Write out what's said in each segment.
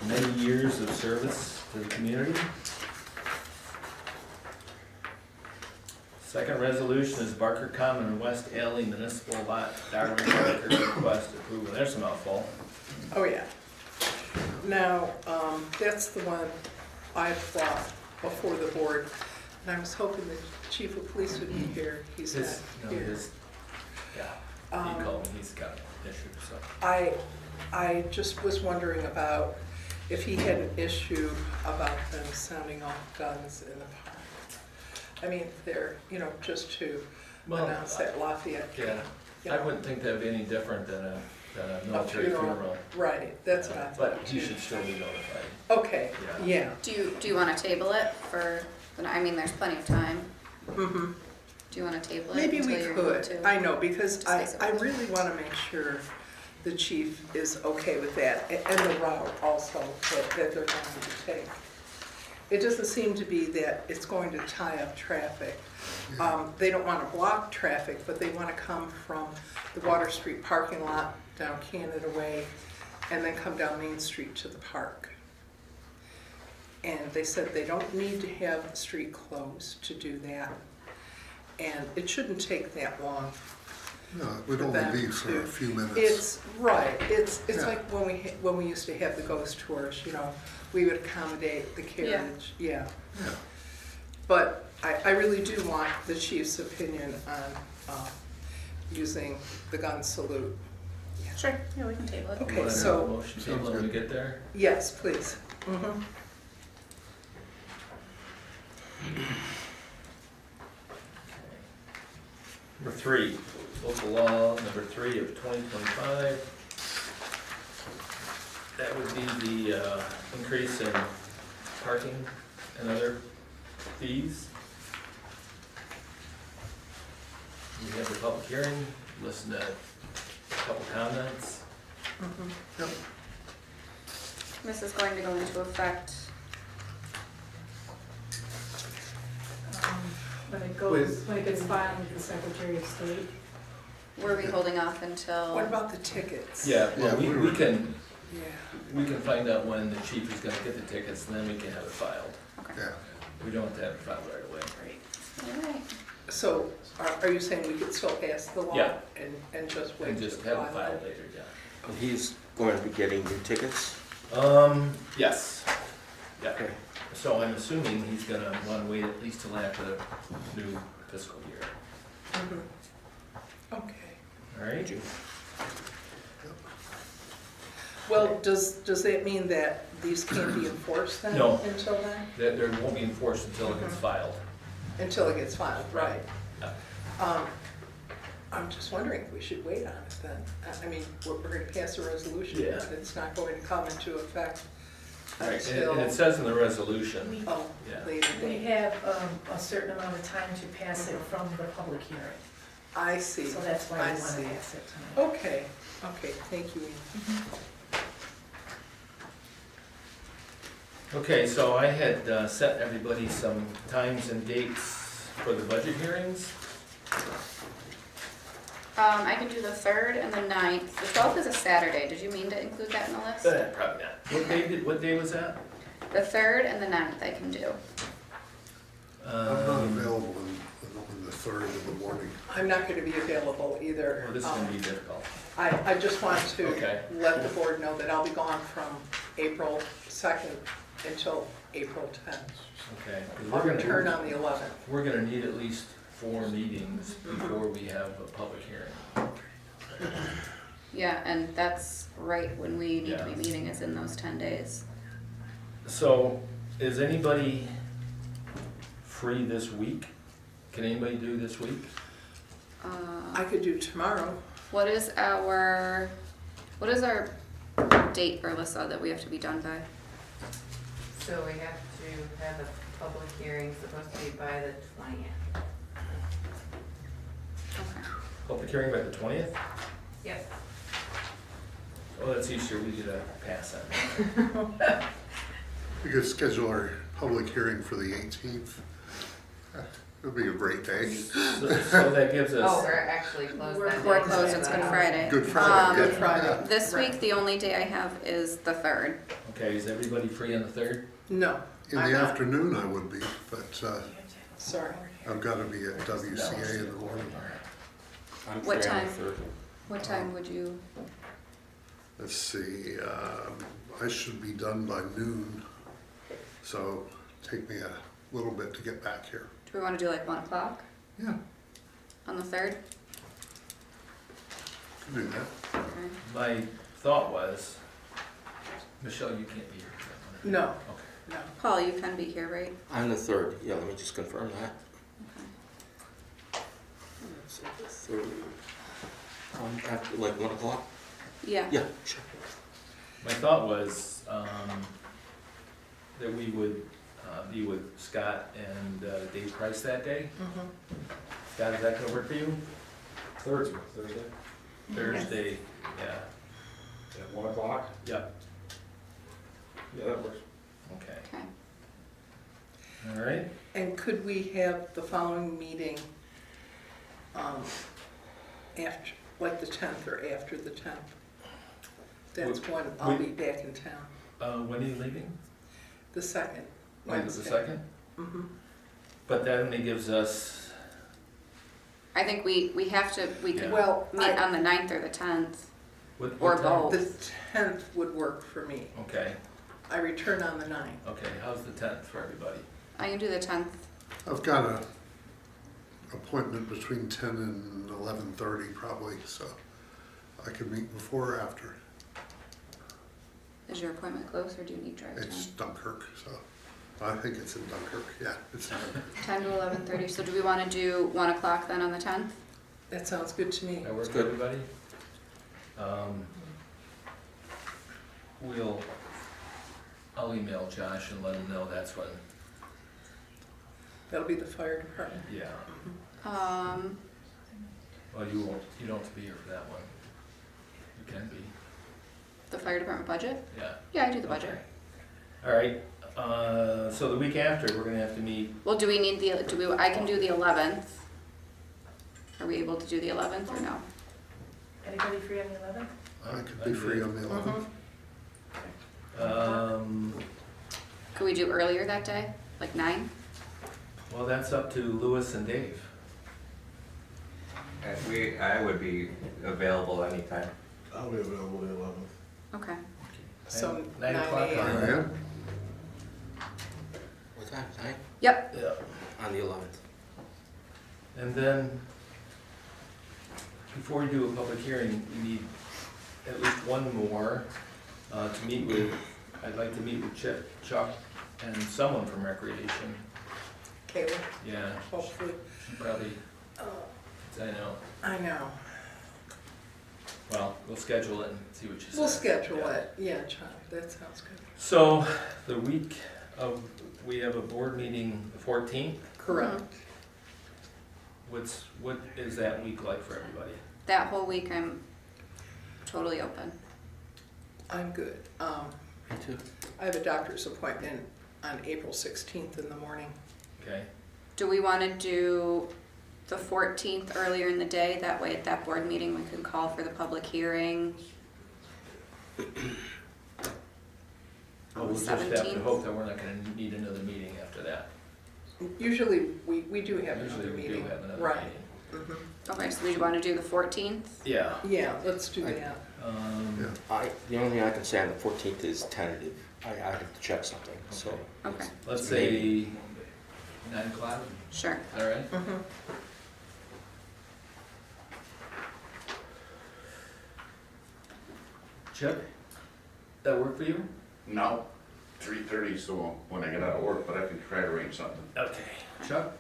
many years of service to the community. Second resolution is Barker Common and West Alley Municipal Lot Darwin Barker request approval. There's a mouthful. Oh, yeah. Now, that's the one I brought before the board, and I was hoping the chief of police would be here. He's not here. Yeah, he called me, he's got an issue, so. I just was wondering about if he had an issue about them sounding off guns in the park. I mean, they're, just to announce that Lafayette. Yeah, I wouldn't think that'd be any different than a military funeral. Right, that's what I thought. But he should still be notified. Okay, yeah. Do you want to table it for, I mean, there's plenty of time. Mm-hmm. Do you want to table it? Maybe we until you're able could. to? I know, because I Just really want to make sure the chief is okay with that, and the route also that they're going to take. It doesn't seem to be that it's going to tie up traffic. They don't want to block traffic, but they want to come from the Water Street parking lot down Canada Way and then come down Main Street to the park. And they said they don't need to have the street closed to do that. And it shouldn't take that long. No, it would only be for a few minutes. It's right. It's Yeah. like when we used to have the ghost tours. We would accommodate the carriage. Yeah. But I really do want the chief's opinion on using the gun salute. Yeah. Sure, yeah, we can table it. Okay, You wanna so- have a motion table when we get there? Yes, please. Mm-hmm. Number 3, local law number 3 of 2025. That would be the increase in parking and other fees. We have the public hearing, listen to a couple comments. Mm-hmm. Yep. This is going to go into effect. When it gets filed with the Secretary of State. Were we holding off until? What about the tickets? Yeah, well, Yeah, we can find out when the chief is gonna get the tickets, and then we can have it filed. Okay. Yeah. We don't have to have it filed right away. All right. So are you saying we could still pass the law? Yeah. And just wait And to just have it file filed it? later, yeah. He's going to be getting new tickets? Yes. Yeah. Okay. So I'm assuming he's gonna wanna wait at least till after the new fiscal year. Mhm. Okay. All right? Well, does that mean that these can't be enforced then? No. Until then? That there won't be enforced until it gets Mhm. filed. Until it gets filed, right. Yeah. I'm just wondering if we should wait on it then. I mean, we're gonna pass a resolution, Yeah. but it's not going to come into effect Right, until, and it says in the resolution, oh, Yeah. later We date. have a certain amount of time to pass it from the public hearing, I see. so that's why I we want to see. pass it tonight. Okay, thank you, Amy. okay, so I had set everybody some times and dates for the budget hearings. I can do the 3rd and the 9th. The 12th is a Saturday. Did you mean to include that in the list? Probably not. What day was that? The 3rd and the 9th I can do. I'm not available on the 3rd in the morning. I'm not gonna be available either. Well, this is gonna be difficult. I just want to Okay. let the board know that I'll be gone from April 2nd until April 10th. Okay. 'Cause I'll return on the 11th. We're gonna need at least 4 meetings before we have a public hearing. Yeah, and that's right when we need to be Yeah. meeting, is in those 10 days. So, is anybody free this week? Can anybody do this week? I could do tomorrow. What is our date, Alyssa, that we have to be done by? So we have to have the public hearing supposed to be by the 20th. Okay. Public hearing by the 20th? Yep. Oh, that's Easter, we get a pass on that. We could schedule our public hearing for the 18th. It'll be a great day. So that gives Oh, us, we're actually closed that day. We're closed, it's Good Friday. Good Friday. Good yeah. Friday. This Right. week, the only day I have is the 3rd. okay, is everybody free on the 3rd? No. In I'm the not. afternoon I would be, but Sorry. I've got to be at WCA in the morning. I'm What free on time? the third. What time would you, Let's see, I should be done by noon, so take me a little bit to get back here. do we wanna do like 1 o'clock Yeah, on the 3rd? can do that. Okay. My thought was, Michelle, you can't be here for that one. No, Okay. no. Paul, you can be here, right? On the third, yeah, let me just confirm that. Okay. So the third, after, like 1 o'clock? Yeah. Yeah, sure. My thought was, that we would, be with Scott and Dave Price that day. Mhm. Scott, is that gonna work for you? Thursday? Thursday, yeah, At 1 o'clock? yeah, Yeah, that works. okay, Okay. all right. And could we have the following meeting after, like the 10th or after the 10th? That's when I'll be back in town, When are you leaving? the 2nd. Like the 2nd? Mm-hmm. But that only gives us, I think we have to, we could Yeah. Well, meet on the 9th or the 10th. what Or time? both. the 10th would work for me. Okay, I return on the 9th. okay, how's the 10th for everybody? I can do the 10th. I've got a appointment between 10 and 11:30 probably, so I could meet before or after. Is your appointment close or do you need drive It's time? Dunkirk, so I think it's in Dunkirk, yeah, it's in Dunkirk. 10 to 11:30, so do we wanna do 1 o'clock then on the 10th? That sounds good to me. That work for Good. everybody? I'll email Josh and let him know that's when, That'll be the fire department. yeah. Um, Well, you won't, you don't have to be here for that one. You can be, the fire department budget? yeah. Yeah, I do the budget. Okay. All right, so the week after, we're gonna have to meet, Well, do we need I can do the 11th. Are we able to do the 11th or no? Anybody free on the 11th? I could be free on the 11th. Could we do earlier that day, like 9? well, that's up to Louis and Dave. I would be available anytime. I'll be available the 11th. Okay. So 9 o'clock 9 I a.m. am. What time, 9? Yep. Yeah. On the 11th. And then, before we do a public hearing, we need at least one more to meet with, I'd like to meet with Chuck and someone from Recreation. Kayla, Yeah, hopefully. she probably, I know. I know. Well, we'll schedule it and see what she says. We'll schedule Yeah. it. Yeah, Charlie, that sounds good. So, the week of, we have a board meeting the 14th. Correct. What is that week like for everybody? That whole week I'm totally open. I'm good. Me too. I have a doctor's appointment on April 16th in the morning. Okay, Do we wanna do the 14th earlier in the day? That way at that board meeting, we can call for the public hearing. well, we'll just have to 17th. hope that we're not gonna need another meeting after that. Usually, we do have Usually another we do meeting. have another Right. meeting. Mhm. Okay, so we wanna do the 14th? Yeah. Yeah, let's do that. Yeah. The only thing I can say on the 14th is tentative. I have to check something, so. Okay, Let's Maybe. say 9 o'clock, sure. all right? Mhm. Chip, that work for you? No, 3:30, so when I get out of work, but I can try to arrange something. Okay. Chuck?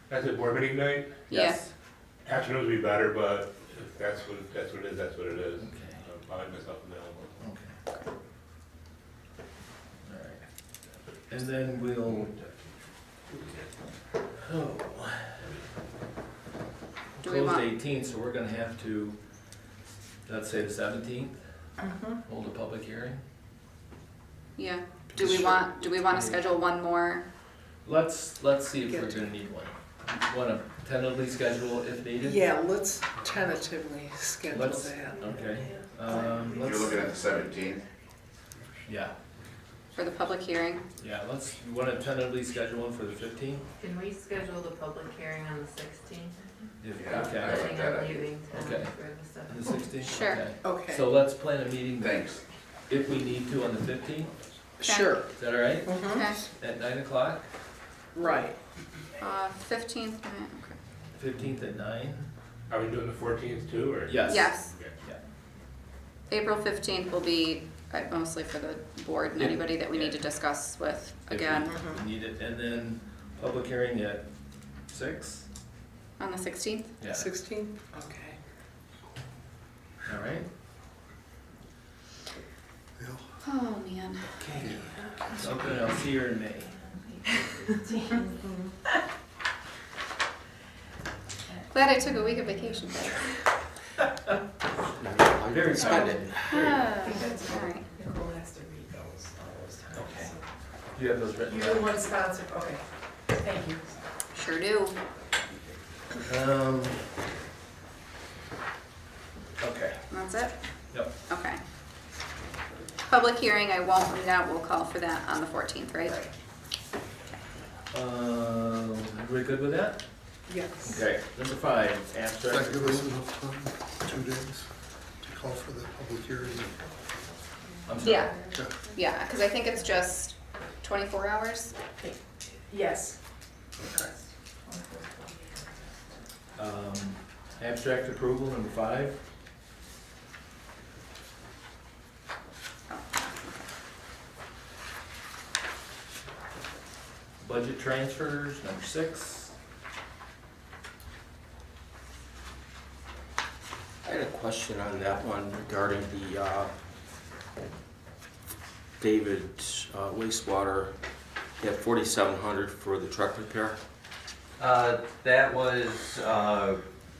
That's a board meeting night? Yes. Afternoons would be better, but if that's what it is, that's what it is. Okay. I'll make myself available. Okay. All right. And then we'll, Do we close want, the 18th, so we're gonna have to, let's say the 17th, Mhm. hold a public hearing. yeah, do we wanna schedule one more let's see if we're gonna need one. Wanna tentatively schedule if needed? Yeah, let's tentatively schedule Let's, that. okay. You're looking at the 17th? Yeah, For the public hearing? yeah, you wanna tentatively schedule one for the 15th? Can we schedule the public hearing on the 16th? Yeah. Okay, I like Planning that on idea. leaving town Okay. for the on the 17th. 16th? Sure. Okay. Okay, So let's plan a meeting Thanks. if we need to on the 15th, sure. is that all right? Mhm. Okay. At 9 o'clock, Right. 15th, okay. 15th at 9? Are we doing the 14th too, or? Yes. Yes. Okay. Yeah. April 15th will be mostly for the board and Yeah. anybody that we Yeah. need to discuss with If we- again We need it, and then public hearing at 6? on the 16th. Yeah, 16? Okay. all right. Yeah. Oh, man. Okay. Okay, I'll see you in May. Glad I took a week of vacation. I'm Very excited. All right. Nicole has to read those, all those times. Okay. so. Do you have those written You're the down? one sponsored, okay, thank you. Sure do. Okay, That's it? yep. Okay. Public hearing, I won't read out, we'll call for that on the 14th, right? Everybody good with that? Yes. Okay, number 5, Does abstract that give us approval. enough time, 2 days, to call for the public hearing? I'm sorry. Yeah, Yeah. yeah, because I think it's just 24 hours. Yes. Abstract approval, number 5. Budget transfers, number 6. I had a question on that one regarding the David wastewater. He had 4,700 for the truck repair. That was,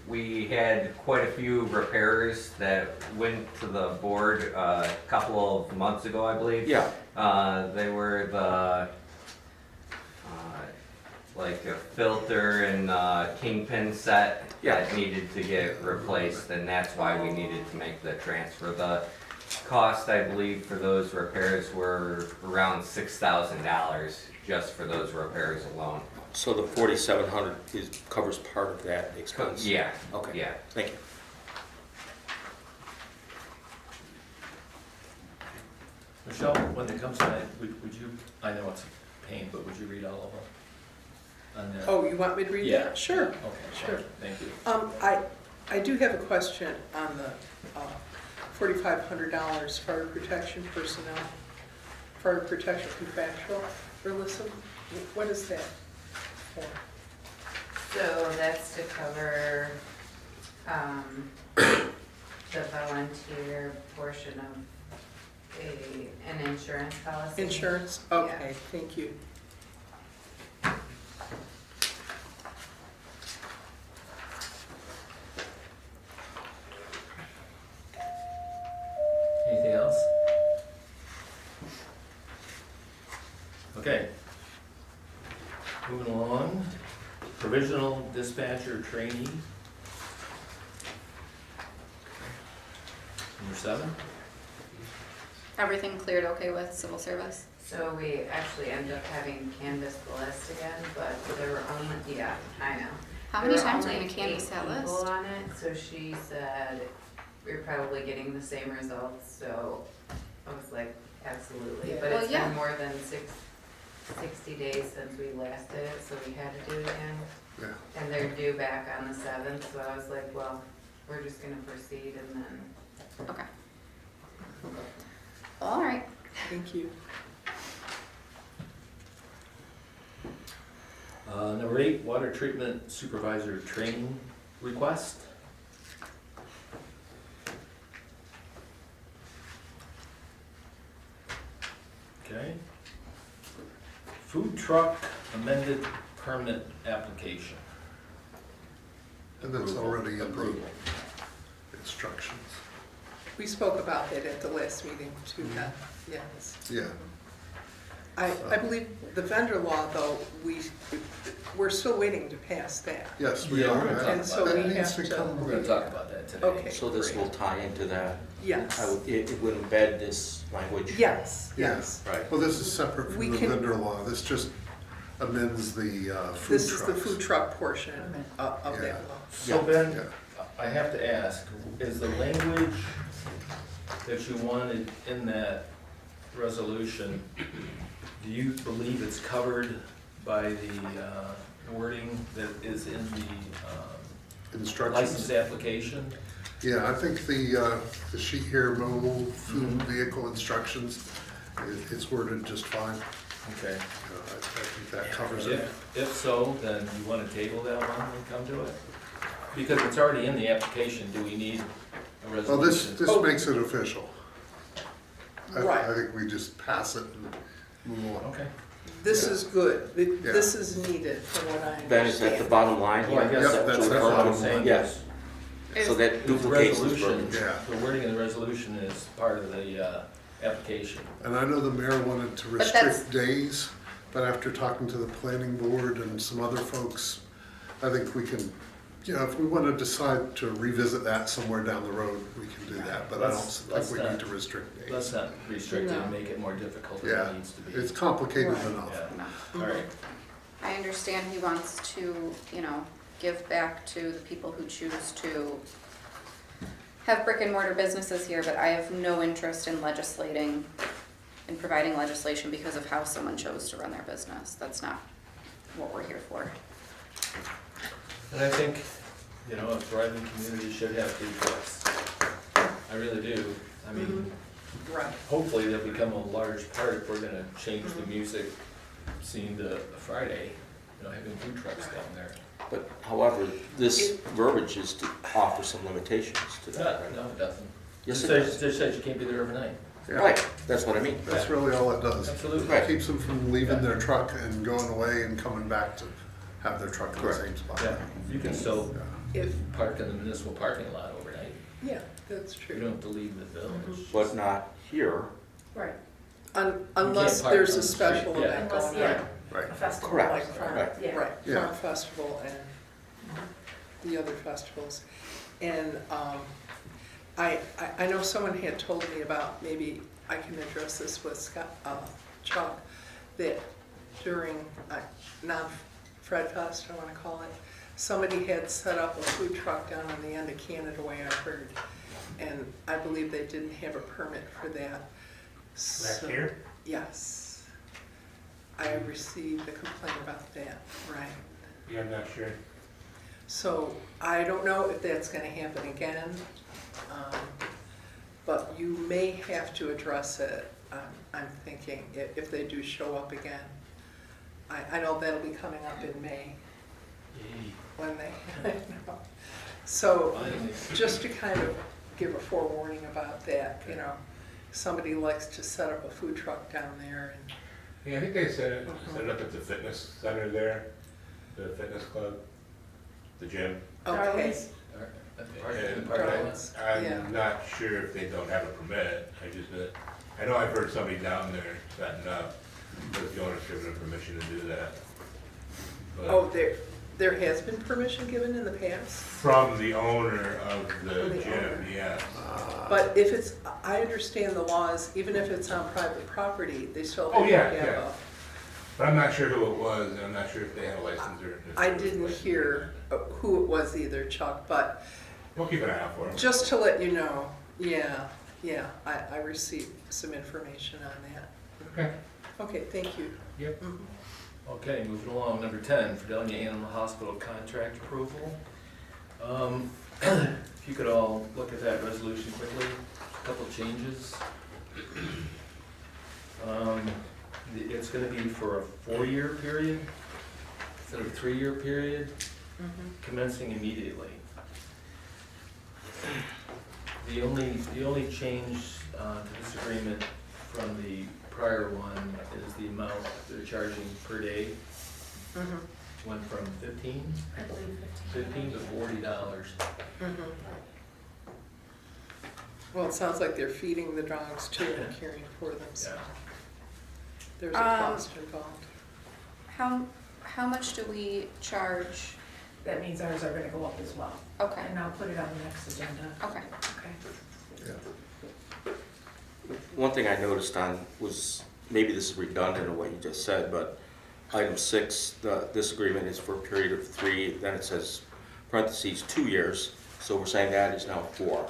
we had quite a few repairs that went to the board a couple of months ago, I believe. Yeah. They were the, like a filter and kingpin set that needed to get replaced, and that's why we needed to make the transfer. The cost, I believe, for those repairs were around $6,000 just for those repairs alone. So the 4,700 covers part of that expense? Yeah. Okay. Yeah. Thank you. Michelle, when it comes to that, would you, I know it's a pain, but would you read all of them? On that? Oh, you want me to read Yeah. that? Sure. Okay, Sure. thank you. I do have a question on the $4,500 fire protection personnel, fire protection contractual. Alyssa, what is that for? So that's to cover, the volunteer portion of an insurance policy. Insurance? Okay, thank you. Anything else? Okay. Moving along, provisional dispatcher trainee. Number 7. Everything cleared okay with civil service? So we actually ended up having canvassed the list again, but there were only, yeah, I know. How There many were times are you only gonna canvass 8 that people list? on it, so she said we're probably getting the same results, so I was like, absolutely. Yeah. But Well, it's yeah. been more than 60 days since we last did it, so we had to do it again. Yeah. And they're due back on the 7th, so I was like, well, we're just gonna proceed and then. Okay. All right. Thank you. Number 8, water treatment supervisor training request. Okay. Food truck amended permit application. And that's already approved. Instructions. We spoke about that at the last meeting too, yes. Yeah. I believe the vendor law, though, we're still waiting to pass that. Yes, we Yeah, are. we're gonna talk And so That we needs have to- come We're gonna talk about that today. Okay. So this will tie into that. Yes. It would embed this language. Yes, yes. Right. Well, this is separate We from the can- vendor law. This just amends the food This is the trucks. food truck portion of Yeah. that law. So Yeah. Ben, Yeah. I have to ask, is the language that you wanted in that resolution, do you believe it's covered by the wording that is in the Instructions. license application? Yeah, I think the sheet here, mobile food vehicle instructions, it's worded just fine. Okay. I think that covers it. If so, then you want to table that one and come to it? Because it's already in the application, do we need a resolution? Well, this makes it official. Right. I think we just pass it and move on. Okay. This Yeah. is good. Yeah. This is needed, from what I understand. Ben, is that the bottom line Well, I here? guess Yep, that's that's what I'm what saying. Yes. So that The duplicates this resolution, verbiage. Yeah. the wording of the resolution is part of the application. And I know the mayor wanted to But that's- restrict days, but after talking to the planning board and some other folks, I think we can, if we want to decide to revisit that somewhere down the road, we can do that, but I don't Let's think we not- need to restrict days. Let's not restrict it No. and make it more difficult than Yeah, it needs to be. it's complicated Right. enough. Yeah, all right. I understand he wants to, give back to the people who choose to have brick and mortar businesses here, but I have no interest in legislating, in providing legislation because of how someone chose to run their business. That's not what we're here for. And I think, a thriving community should have food trucks. I really do. I mean, Right. hopefully they'll become a large part if we're gonna change the music scene to Friday, having food trucks down there. But however, this verbiage is to offer some limitations to that, right? No, it doesn't. Yes, Just it says- does. Just says you can't be there overnight. Yeah. Right, that's what I mean. That's really all it does. Absolutely. Right. It keeps them from leaving their truck and going away and coming back to have their truck in the Correct. same spot. Yeah, you can still Yeah. If, park in the municipal parking lot overnight. yeah, that's You true. don't have to leave the village. But not here. Right, Unless park there's on a the street, special yeah. event unless, going yeah, on. Right. a festival. Correct. Like farm, Right. Yeah. right, Yeah. farm festival and the other festivals. And I know someone had told me about, maybe I can address this with Scott, Chuck, that during non-Fred Fest, I wanna call it, somebody had set up a food truck down on the end of Canada Way, I heard. And I believe they didn't have a permit for that. Back So- here? Yes. I received a complaint about that, right? Yeah, I'm not sure. So I don't know if that's gonna happen again, but you may have to address it, I'm thinking, if they do show up again. I know that'll be coming up in May Yay. when they, I know. So Finally. just to kind of give a forewarning about that, somebody likes to set up a food truck down there and Yeah, I think they set it up at the fitness center there, the fitness club, the gym. okay. Darlings? And Darlings, yeah. I'm not sure if they don't have a permit, I know I've heard somebody down there setting up, but the owner's given them permission to do that. But Oh, there has been permission given in the past? from the owner of From the the gym, owner. yes. But if it's, I understand the laws, even if it's on private property, they still Oh, have yeah, to have yeah. But I'm not sure who it was, and I'm not sure if they had a license or. I didn't hear who it was either, Chuck, but We'll keep an eye out for them. just to let you know, yeah, I received some information on that. Okay. Okay, thank you. Yep. Mhm. Okay, moving along, number 10, Fredonia Animal Hospital contract approval. If you could all look at that resolution quickly, a couple changes. It's gonna be for a 4-year period instead of a 3-year period, commencing immediately. The only change to this agreement from the prior one is the amount they're charging per day. Mhm. Went from 15 I believe 15. to $40. Mhm. Well, it sounds like they're feeding the dogs too and caring for them, so. Yeah. there's a cost involved. How much do we charge? That means ours are gonna go up as well. Okay, And I'll put it on the next agenda. okay. Okay. One thing I noticed on was, maybe this is redundant in what you just said, but item 6, this agreement is for a period of 3, then it says parentheses 2 years, so we're saying that is now 4.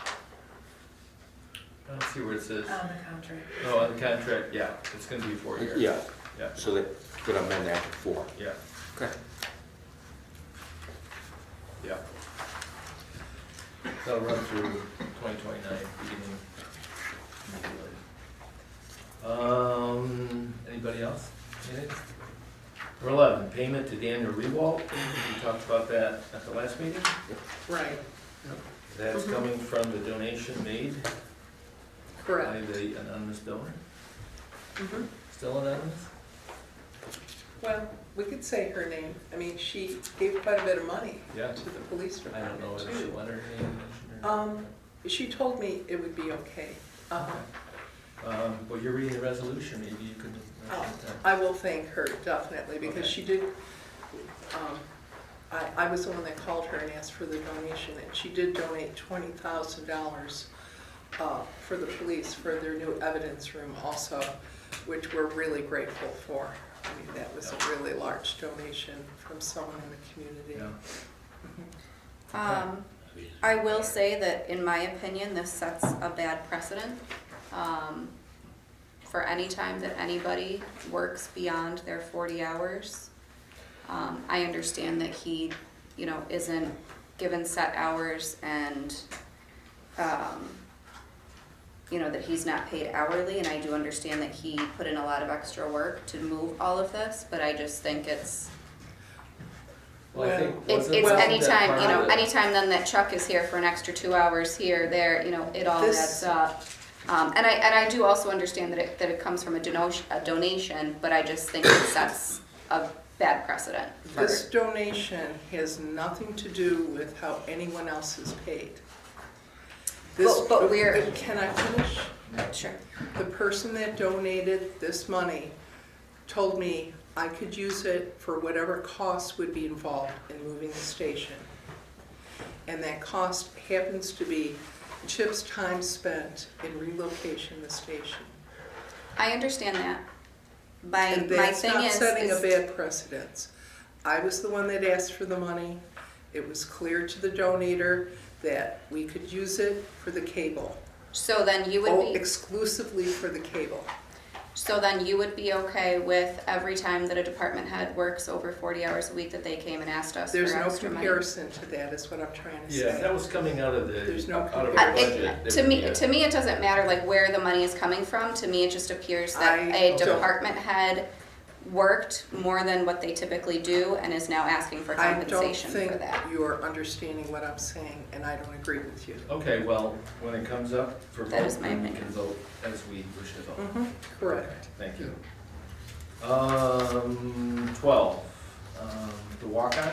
I don't see where it says, On the contract. oh, on the contract, yeah, it's gonna be 4 years. Yeah, Yeah, so that, could amend that to 4. yeah, Okay. yeah. That'll run through 2029, beginning immediately. Anybody else? Anything? Number 11, payment to Daniel Rewalt. We talked about that at the last meeting. Right, That's coming from the donation made by correct. the anonymous donor. Mhm. Still anonymous? Well, we could say her name. I mean, she gave quite a bit of money Yeah. to the police I don't know department if she too. wanted her name mentioned or. She told me it would be okay. Well, you're reading the resolution, maybe you could mention that. I will thank her definitely, because Okay. she did, I was the one that called her and asked for the donation, and she did donate $20,000 for the police, for their new evidence room also, which we're really grateful for. I mean, that was a really large donation from someone in the community. Yeah. I will say that in my opinion, this sets a bad precedent. For any time that anybody works beyond their 40 hours. I understand that he, isn't given set hours and, that he's not paid hourly, and I do understand that he put in a lot of extra work to move all of this, but I just think it's Well, I think. It's wasn't that anytime, part of it? anytime then that Chuck is here for an extra 2 hours here, there, it all This- adds up. And I do also understand that it comes from a donation, but I just think it sets a bad precedent for, This donation has nothing to do with how anyone else is paid. This- But we're- Can I finish? sure. The person that donated this money told me I could use it for whatever cost would be involved in moving the station. And that cost happens to be Chip's time spent in relocation the station. I understand that. My And thing that's not is, setting a bad precedence. I was the one that asked for the money. It was clear to the donator that we could use it for the cable. so then you would Oh, be, exclusively for the cable. so then you would be okay with every time that a department head works over 40 hours a week that they came and asked us for There's no extra money? comparison to that, is what I'm trying to Yeah, say. that was coming out of the, There's no out of our comparison. budget. To me, it doesn't matter like where the money is coming from. To me, it just appears that I a don't. department head worked more than what they typically do and is now asking for I don't compensation for think that. you're understanding what I'm saying, and I don't agree with you. Okay, well, when it comes up for That vote, is my we can opinion. vote as we wish to vote. Mhm, correct. Thank you. 12, the walk-on,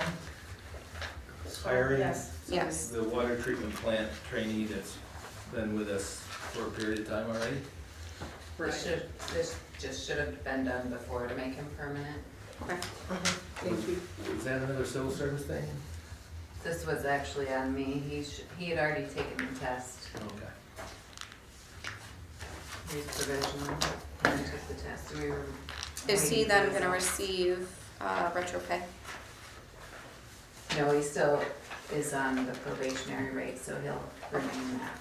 hiring Yes. Yes. the water treatment plant trainee that's been with us for a period of time already. Right. This just should have been done before to make him permanent. Okay. Thank you. Was that another civil service thing? This was actually on me. He had already taken the test. Okay. He's provisional. And he took the test. We were Is he waiting then for gonna results. receive retro pay? No, he still is on the probationary rate, so he'll remain that.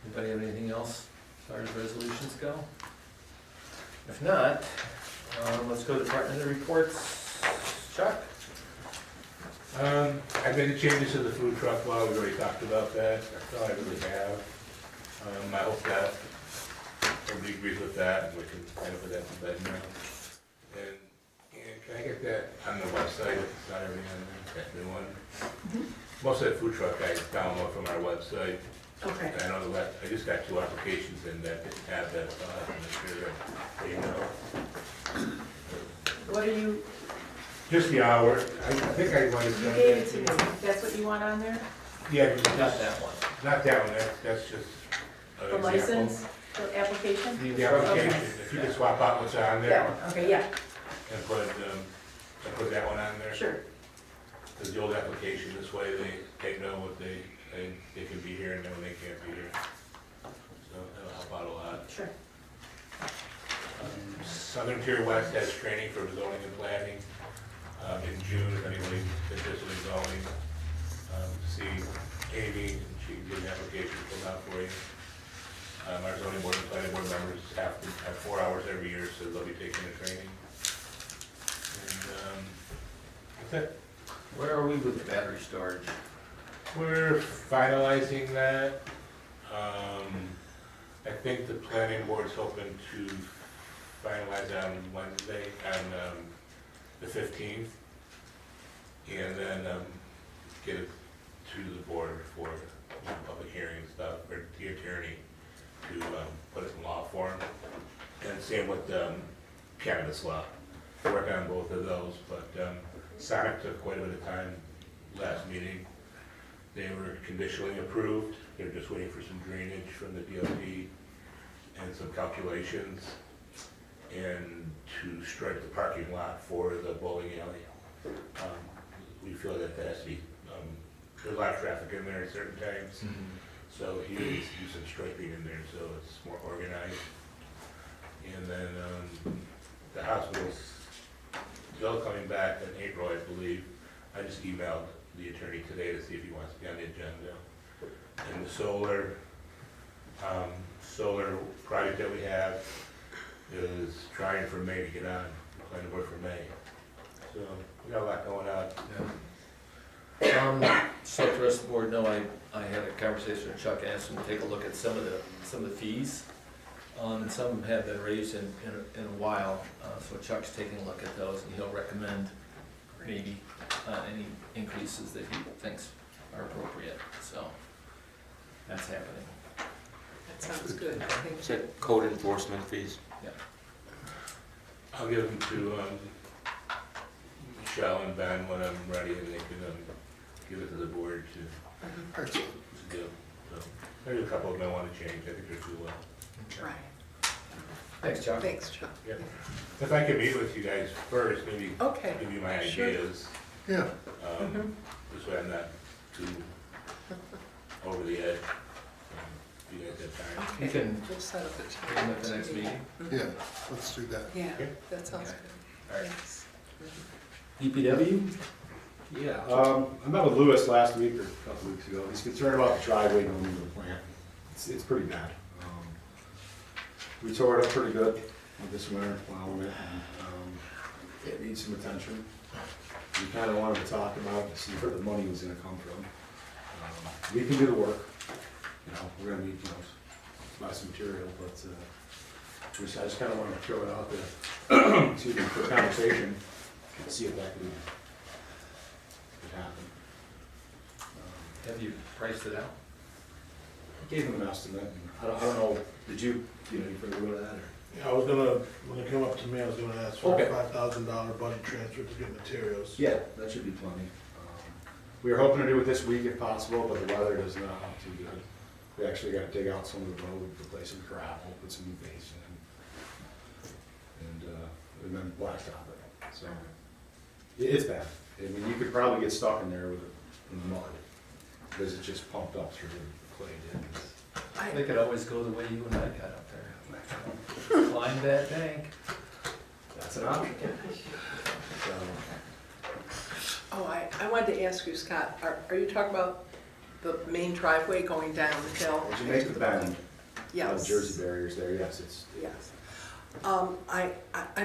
Anybody have anything else as far as resolutions go? If not, let's go to department reports. Chuck? I made the changes to the food truck law, we already talked about that, that's all I really have. I hope that everybody agrees with that, and we can kind of put that to bed now. And can I get that on the website, if it's not already on there, that new one? Most of the food truck I download from our website. Okay. And I know I just got 2 applications in that didn't have that, so I'll have to make sure that you know. What are you, Just the hour, I think I wanted to. you gave it to me, that's what you want on there? Yeah, Not that one. not that one, that's just, an The example. license, the application? The application, if you could swap out what's on there Yeah, okay, yeah, and put that one on there. sure. Because the old application, this way they know what they can be here and then when they can't be here. So that'll help out a lot. Sure. Southern Tier West has training for zoning and planning in June, if anybody's interested in going. See Amy, and she can get an application filled out for you. Our zoning board and planning board members have 4 hours every year, so they'll be taking the training. And that's it. Where are we with the battery storage? We're finalizing that. I think the planning board's hoping to finalize on Wednesday, on the 15th. And then get it to the board for public hearing and stuff, or the attorney to put it in law form. And same with cannabis law. Work on both of those, but Sonic took quite a bit of time last meeting. They were conditionally approved. They're just waiting for some drainage from the DOT and some calculations, and to strike the parking lot for the bowling alley. We feel that has to be, there's a lot of traffic in there at certain times, so he needs to do some striping in there so it's more organized. And then the hospital's still coming back in April, I believe. I just emailed the attorney today to see if he wants to be on the agenda. And the solar project that we have is trying for May to get on, planning board for May. So we got a lot going on. Yeah. So the rest of the board know I had a conversation with Chuck, asked him to take a look at some of the fees. And some of them have been raised in a while, so Chuck's taking a look at those, and he'll recommend maybe any increases that he thinks are appropriate, so that's happening. That sounds good, I think. Is that code enforcement fees? Yeah. I'll give them to Michelle and Ben when I'm ready, and they can give it to the board to do. So maybe a couple of them I want to change. I think they're too well. Right. Thanks, Chuck. Thanks, Chuck. Yep. If I could meet with you guys first, maybe Okay. give you my Sure. ideas. Yeah, This way I'm not too over the edge. If you guys have time. You Okay, can we'll set up a bring time. them at the next meeting. yeah, let's do that. Yeah, Okay. that sounds Okay. good. All right. Thanks. DPW? Yeah, I met with Lewis last week or a couple weeks ago. He's concerned about the driveway going into the plant. It's pretty bad. We tore it up pretty good this winter, plowing it, and it needs some attention. We kind of wanted to talk about it to see where the money was gonna come from. We can do the work, we're gonna need, buy some material, but I just kind of wanted to throw it out there, excuse me, for conversation, and see if that could happen. Have you priced it out? I gave him an estimate, and I don't know, did you get any further with that, or? Yeah, I was gonna, when it came up to me, I was gonna ask for Okay. a $5,000 budget transfer to get materials. Yeah, that should be plenty. We were hoping to do it this week if possible, but the weather does not look too good. We actually gotta dig out some of the road, replace some gravel, put some new base in, and then blacktop it, so. It's bad. I mean, you could probably get stuck in there with it in the mud, because it's just pumped up through the clay ditch. They could always go the way you and I got up there. Climb that bank. That's an option. So, Oh, I wanted to ask you, Scott, are you talking about the main driveway going down the hill? as you make the bend, Yes. Jersey barriers there, yes, it's, Yes. I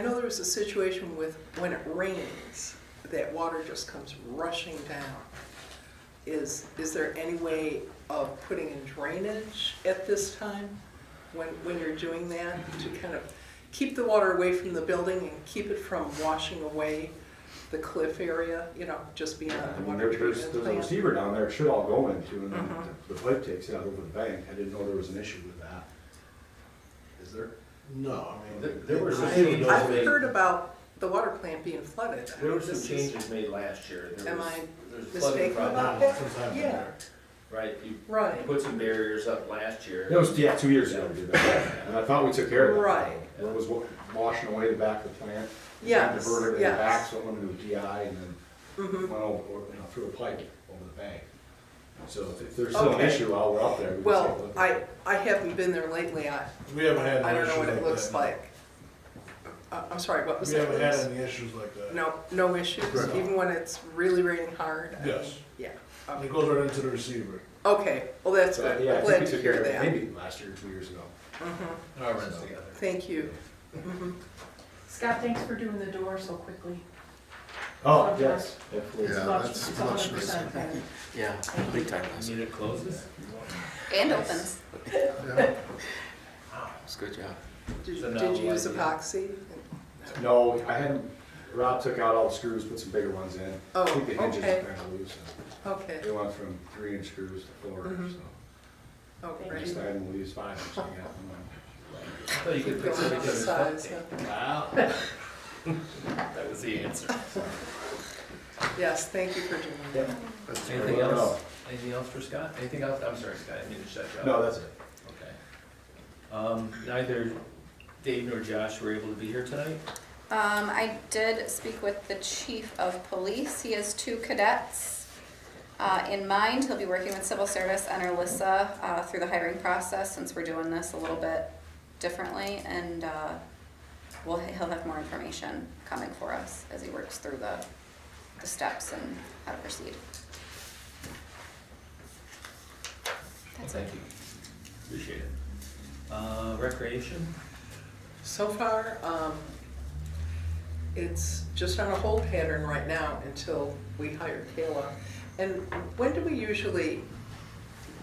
know there was a situation with, when it rains, that water just comes rushing down. Is there any way of putting in drainage at this time, when you're doing that, to kind of keep the water away from the building and keep it from washing away the cliff area, just beyond the water there's treatment a plant? receiver down there, it should all go into, and then the pipe takes it out over the bank. I didn't know there was an issue with that. Is there? No, I mean. There were some the changes receiver I've made. heard about the water plant being flooded. I There mean, were some this is- changes made last year. There Am was- I there's a flooding mistaken problem. about goes- that? Since I've been Yeah. there. right? You Right, put some barriers up last year. That was, yeah, 2 years ago we did that, and I thought we took care of it. right, It was washing away the back of the plant. yes, Diverted it back, yes. so it went into a GI and then Mhm. went over, through a pipe over the bank. So if there's still an Okay. issue while we're up there, we can take a Well, look at it. I haven't been there lately, We haven't had I no don't know issues what it like looks that. like. I'm sorry, what was We that? haven't had Liz? any issues like that. No issues, Right. even when it's really raining hard? I mean, Yes. Yeah, And it goes right into the receiver. okay, well, that's So, good, yeah, I I'm think glad we to took care hear of it, that. maybe last year, 2 years ago. Mhm. All runs together. Thank you. Mhm. Scott, thanks for doing the door so quickly. Oh, yes, hopefully. Oh, It's Yeah, much- that's it's much 100% nicer. better. Yeah, big time. You need it closes? And opens. Yeah. It's a good job. Did It's a did novel you use idea. epoxy? No, I hadn't, Rob took out all the screws, put some bigger ones in. Oh, I think the hinges okay. are kind of loose. Okay, They went from 3-inch screws to 4, Mhm. so. oh, Thank great. Decided we'll use 5-inch, so yeah, I thought you could fix Going everything with off duct size, tape. huh? Wow. That was the answer. Yes, thank you for doing that. That's Anything Well, else? Anything else for Scott? Anything else? I'm sorry, Scott, I didn't mean to shut you off. No, that's it. Okay. Neither Dave nor Josh were able to be here tonight. I did speak with the chief of police. He has 2 cadets in mind. He'll be working with civil service and Alyssa through the hiring process, since we're doing this a little bit differently, and he'll have more information coming for us as he works through the steps and how to proceed. That's it. Thank you. Appreciate it. Recreation? So far, it's just on a hold pattern right now until we hire Kayla. And when do we usually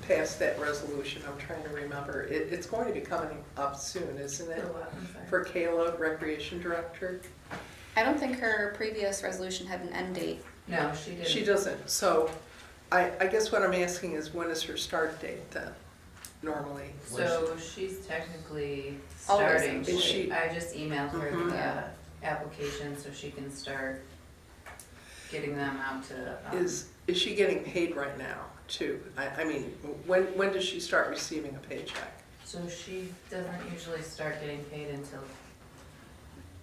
pass that resolution? I'm trying to remember. It's going to be coming up soon, isn't it? For what? I'm sorry. For Kayla, Recreation Director? I don't think her previous resolution had an end date. No, she didn't. She doesn't. So I guess what I'm asking is, when is her start date then, normally? So she's technically Always. starting. Is she- I just emailed her Mhm. the application so she can start getting them out to. Is she getting paid right now, too? I mean, when does she start receiving a paycheck? So she doesn't usually start getting paid until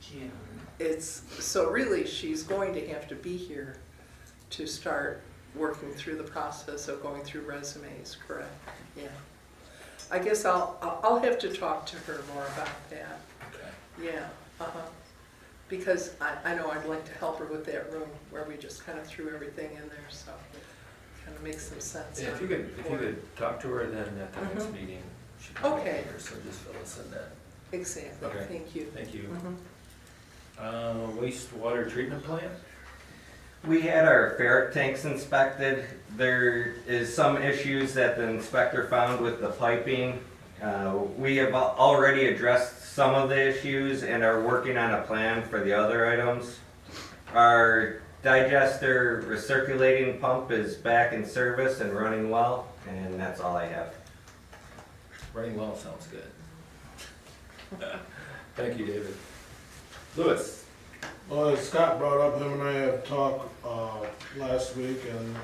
June. So really, she's going to have to be here to start working through the process of going through resumes, correct? Yeah. I guess I'll have to talk to her more about that. Okay. Yeah, because I know I'd like to help her with that room where we just kind of threw everything in there, so it kind of makes some sense. Yeah, if you could talk to her then at the next Mhm. meeting. she can be Okay. here, so just fill us in that. Exactly, Okay. thank you. Thank you. Mhm. Wastewater treatment plant? We had our ferret tanks inspected. There is some issues that the inspector found with the piping. We have already addressed some of the issues and are working on a plan for the other items. Our digester recirculating pump is back in service and running well, and that's all I have. Running well sounds good. Thank you, David. Louis? Well, as Scott brought up, him and I had talked last week, and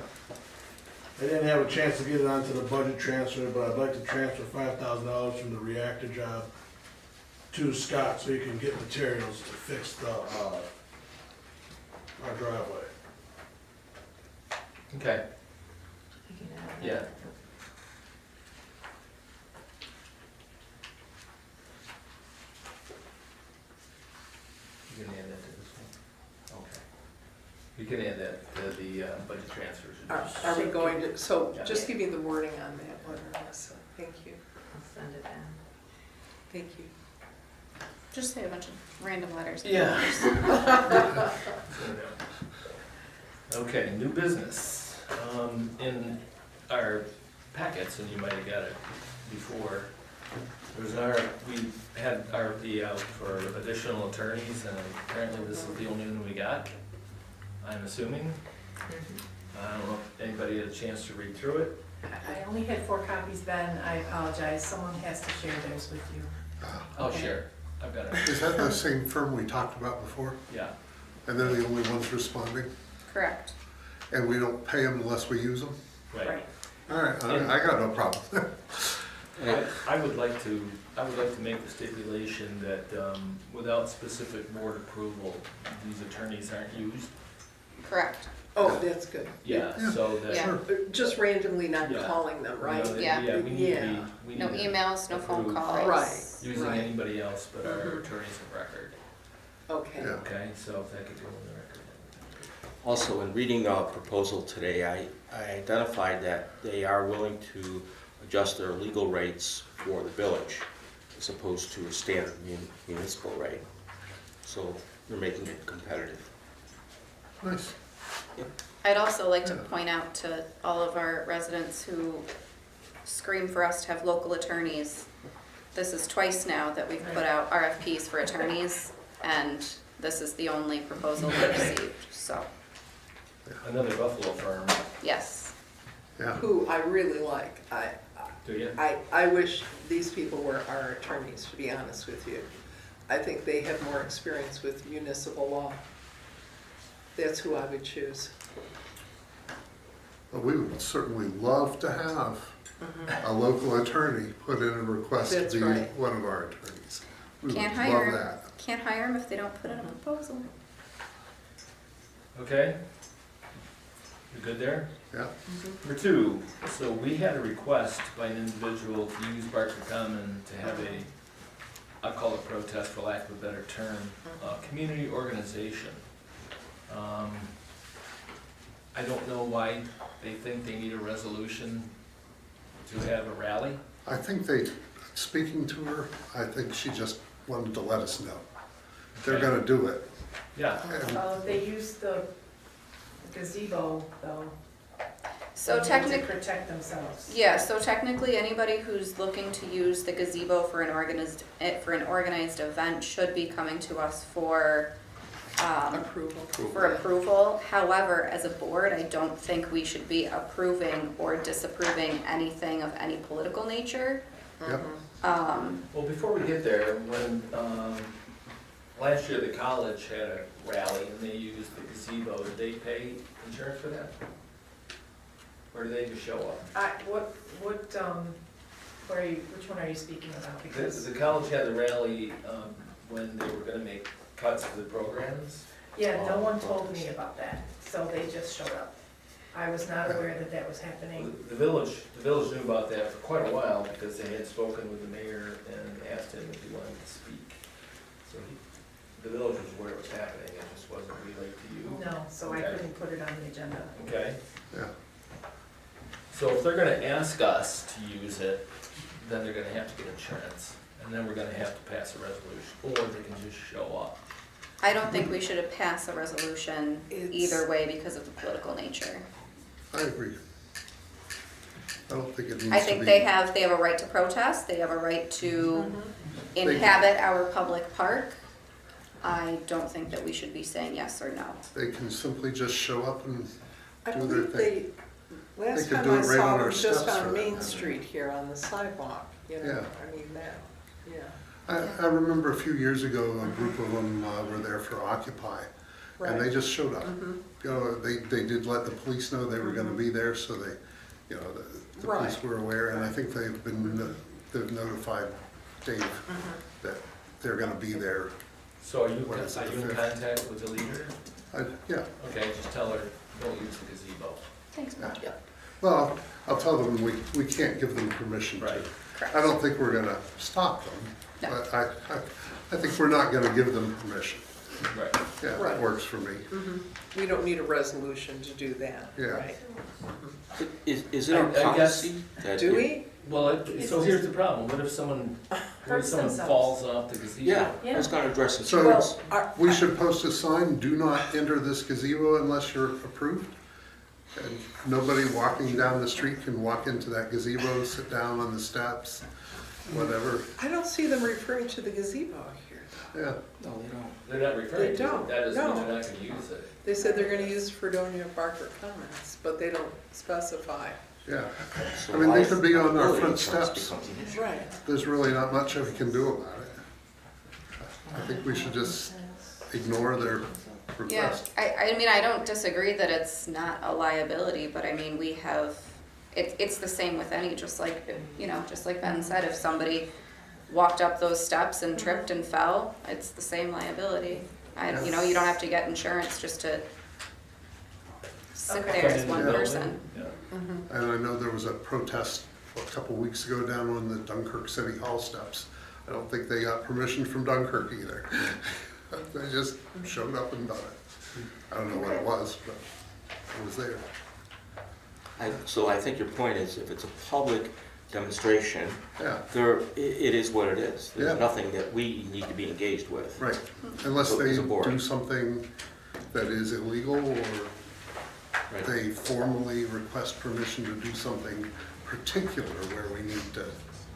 I didn't have a chance to get it onto the budget transfer, but I'd like to transfer $5,000 from the reactor job to Scott so he can get materials to fix our driveway. Okay, You can add that. yeah. You can add that to this one? Okay. You can add that to the budget transfers. Are we going to, so Yeah. just give me the wording on that one, Melissa. Thank you, I'll send it down. thank you. Just say a bunch of random letters. Yeah. Okay, new business. In our packets, and you might have got it before, we had RFP out for additional attorneys, and apparently this is the only one we got, I'm assuming. I don't know if anybody had a chance to read through it. I only had 4 copies then, I apologize, someone has to share theirs with you. I'll Okay. share. I've got it. Is that the same firm we talked about before? Yeah. And they're the only ones responding? Correct. And we don't pay them unless we use them? Right. All right, I got no problem. I would like to make the stipulation that without specific board approval, these attorneys aren't used. Correct. Oh, that's good. Yeah, so that. Yeah. Just randomly not Yeah. calling them, right? You know, Yeah. Yeah, we need to Yeah. be, we No need to emails, no phone approve calls. Right. using Right. anybody else but our Mhm. attorneys of record. Okay. Yeah. Okay, so if that could go on the record. Also, in reading the proposal today, I identified that they are willing to adjust their legal rates for the village as opposed to a standard municipal rate. So they're making it competitive. Nice. I'd also like to point out to all of our residents who scream for us to have local attorneys, this is twice now that we've put out RFPs for attorneys, and this is the only proposal we've received, so, Another Buffalo firm, yes. Yeah. Who I really like. do you? I wish these people were our attorneys, to be honest with you. I think they have more experience with municipal law. That's who I would choose. But we would certainly love to have a local attorney put in a request That's to be right. one of our attorneys. We Can't would hire love 'em. that. Can't hire them if they don't put in a proposal. Okay? You good there? Yeah. Number two, so we had a request by an individual to use Barker Common to have a, I call it protest for lack of a better term, community organization. I don't know why they think they need a resolution to have a rally. I think speaking to her, I think she just wanted to let us know. They're Okay. gonna do it. Yeah, Well, they use the gazebo though. So they need to technically, protect themselves. yeah, so technically, anybody who's looking to use the gazebo for an organized event should be coming to us for, Approval. for approval. However, as a board, I don't think we should be approving or disapproving anything of any political nature. Yep. well, before we get there, when, last year the college had a rally and they used the gazebo, did they pay insurance for that? Or did they just show up? Which one are you speaking about? Because, The college had the rally, when they were gonna make cuts for the programs. yeah, no one told me about that, so they just showed up. I was not aware that that was happening. The village knew about that for quite a while because they had spoken with the mayor and asked him if he wanted to speak. So the village was aware it was happening, it just wasn't relayed to you. No, so I Okay. couldn't put it on the agenda. Okay, Yeah. so if they're gonna ask us to use it, then they're gonna have to get insurance. And then we're gonna have to pass a resolution, or they can just show up. I don't think we should pass a resolution It's- either way because of the political nature. I agree. I don't think it needs to be. I think they have a right to protest, they have a right to inhabit our public park. I don't think that we should be saying yes or no. They can simply just show up and I do their believe thing. last They could time do I it right saw on them our just steps for on that Main matter. Street here on the sidewalk, you know, Yeah. I mean, that, yeah. I remember a few years ago, a group of them were there for Occupy, and they Right. just showed up. Mhm. You know, they did let the police know they were gonna be there, so they, you know, the police Right. were aware, and I think they've notified Dave that they're gonna be there. So are you What is it, in the fifth? contact with the leader? Yeah, Okay, just tell her, don't use the gazebo. Thanks, Bob. well, I'll tell them we can't give them permission to. Right. Correct. I don't think we're gonna stop them, No. but I think we're not gonna give them permission. Right. Yeah, that Right. works for me. We don't need a resolution to do that, Yeah. right? Is it I our guess- policy that? Do we? Well, so here's the problem, what if someone Hurts themselves. falls off the gazebo? Yeah, I was gonna address So insurance. we should post a sign, do not enter this gazebo unless you're approved? And nobody walking down the street can walk into that gazebo, sit down on the steps, whatever, I don't see them referring to the gazebo here. yeah. No, they don't. They're not referring They to it, don't, that doesn't mean no. they're not gonna use it. They said they're gonna use Fredonia Barker Commons, but they don't specify. Yeah, So I mean, they why- could be on our really front insurance steps. becomes an issue. Right. There's really not much we can do about it. I think we should just ignore their Yeah, request. I mean, I don't disagree that it's not a liability, but I mean, we have it's the same with any, just like, just like Ben said, if somebody walked up those steps and tripped and fell, it's the same liability. You don't have to get insurance just to sit Okay. there as one person. Yeah. And I know there was a protest a couple weeks ago down on the Dunkirk City Hall steps. I don't think they got permission from Dunkirk either. They just showed up and done it. I don't know what it was, but it was there. So I think your point is, if it's a public demonstration, Yeah, it is what it is. There's Yeah. nothing that we need to be engaged with. right. Unless So they as a board. do something that is illegal or Right. they formally request permission to do something particular where we need to,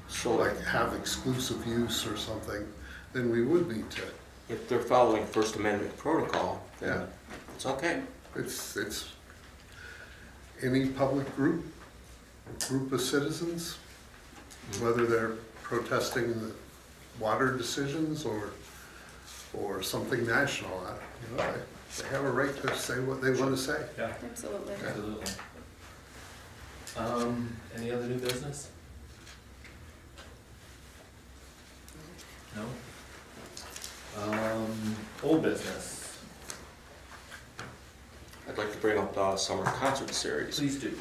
So like, have exclusive use or something, then we would need to. if they're following First Amendment protocol, Yeah, then it's okay. it's any public group of citizens, whether they're protesting the water decisions or something national, they have a right to say what they want to say. Yeah, Absolutely. absolutely. Any other new business? No? Old business, I'd like to bring up the summer concert series. please do.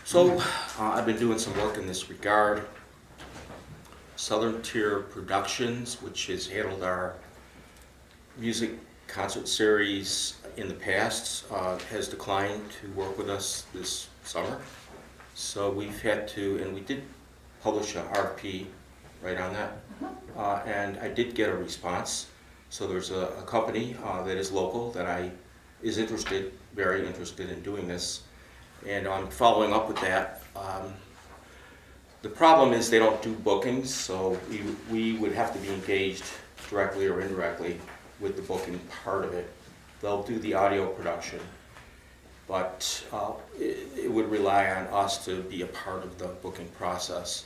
So, I've been doing some work in this regard. Southern Tier Productions, which has handled our music concert series in the past, has declined to work with us this summer. So we've had to, and we did publish an RFP right on that. And I did get a response. So there's a company that is local that is interested, very interested in doing this. And I'm following up with that. The problem is they don't do bookings, so we would have to be engaged directly or indirectly with the booking part of it. They'll do the audio production, but it would rely on us to be a part of the booking process.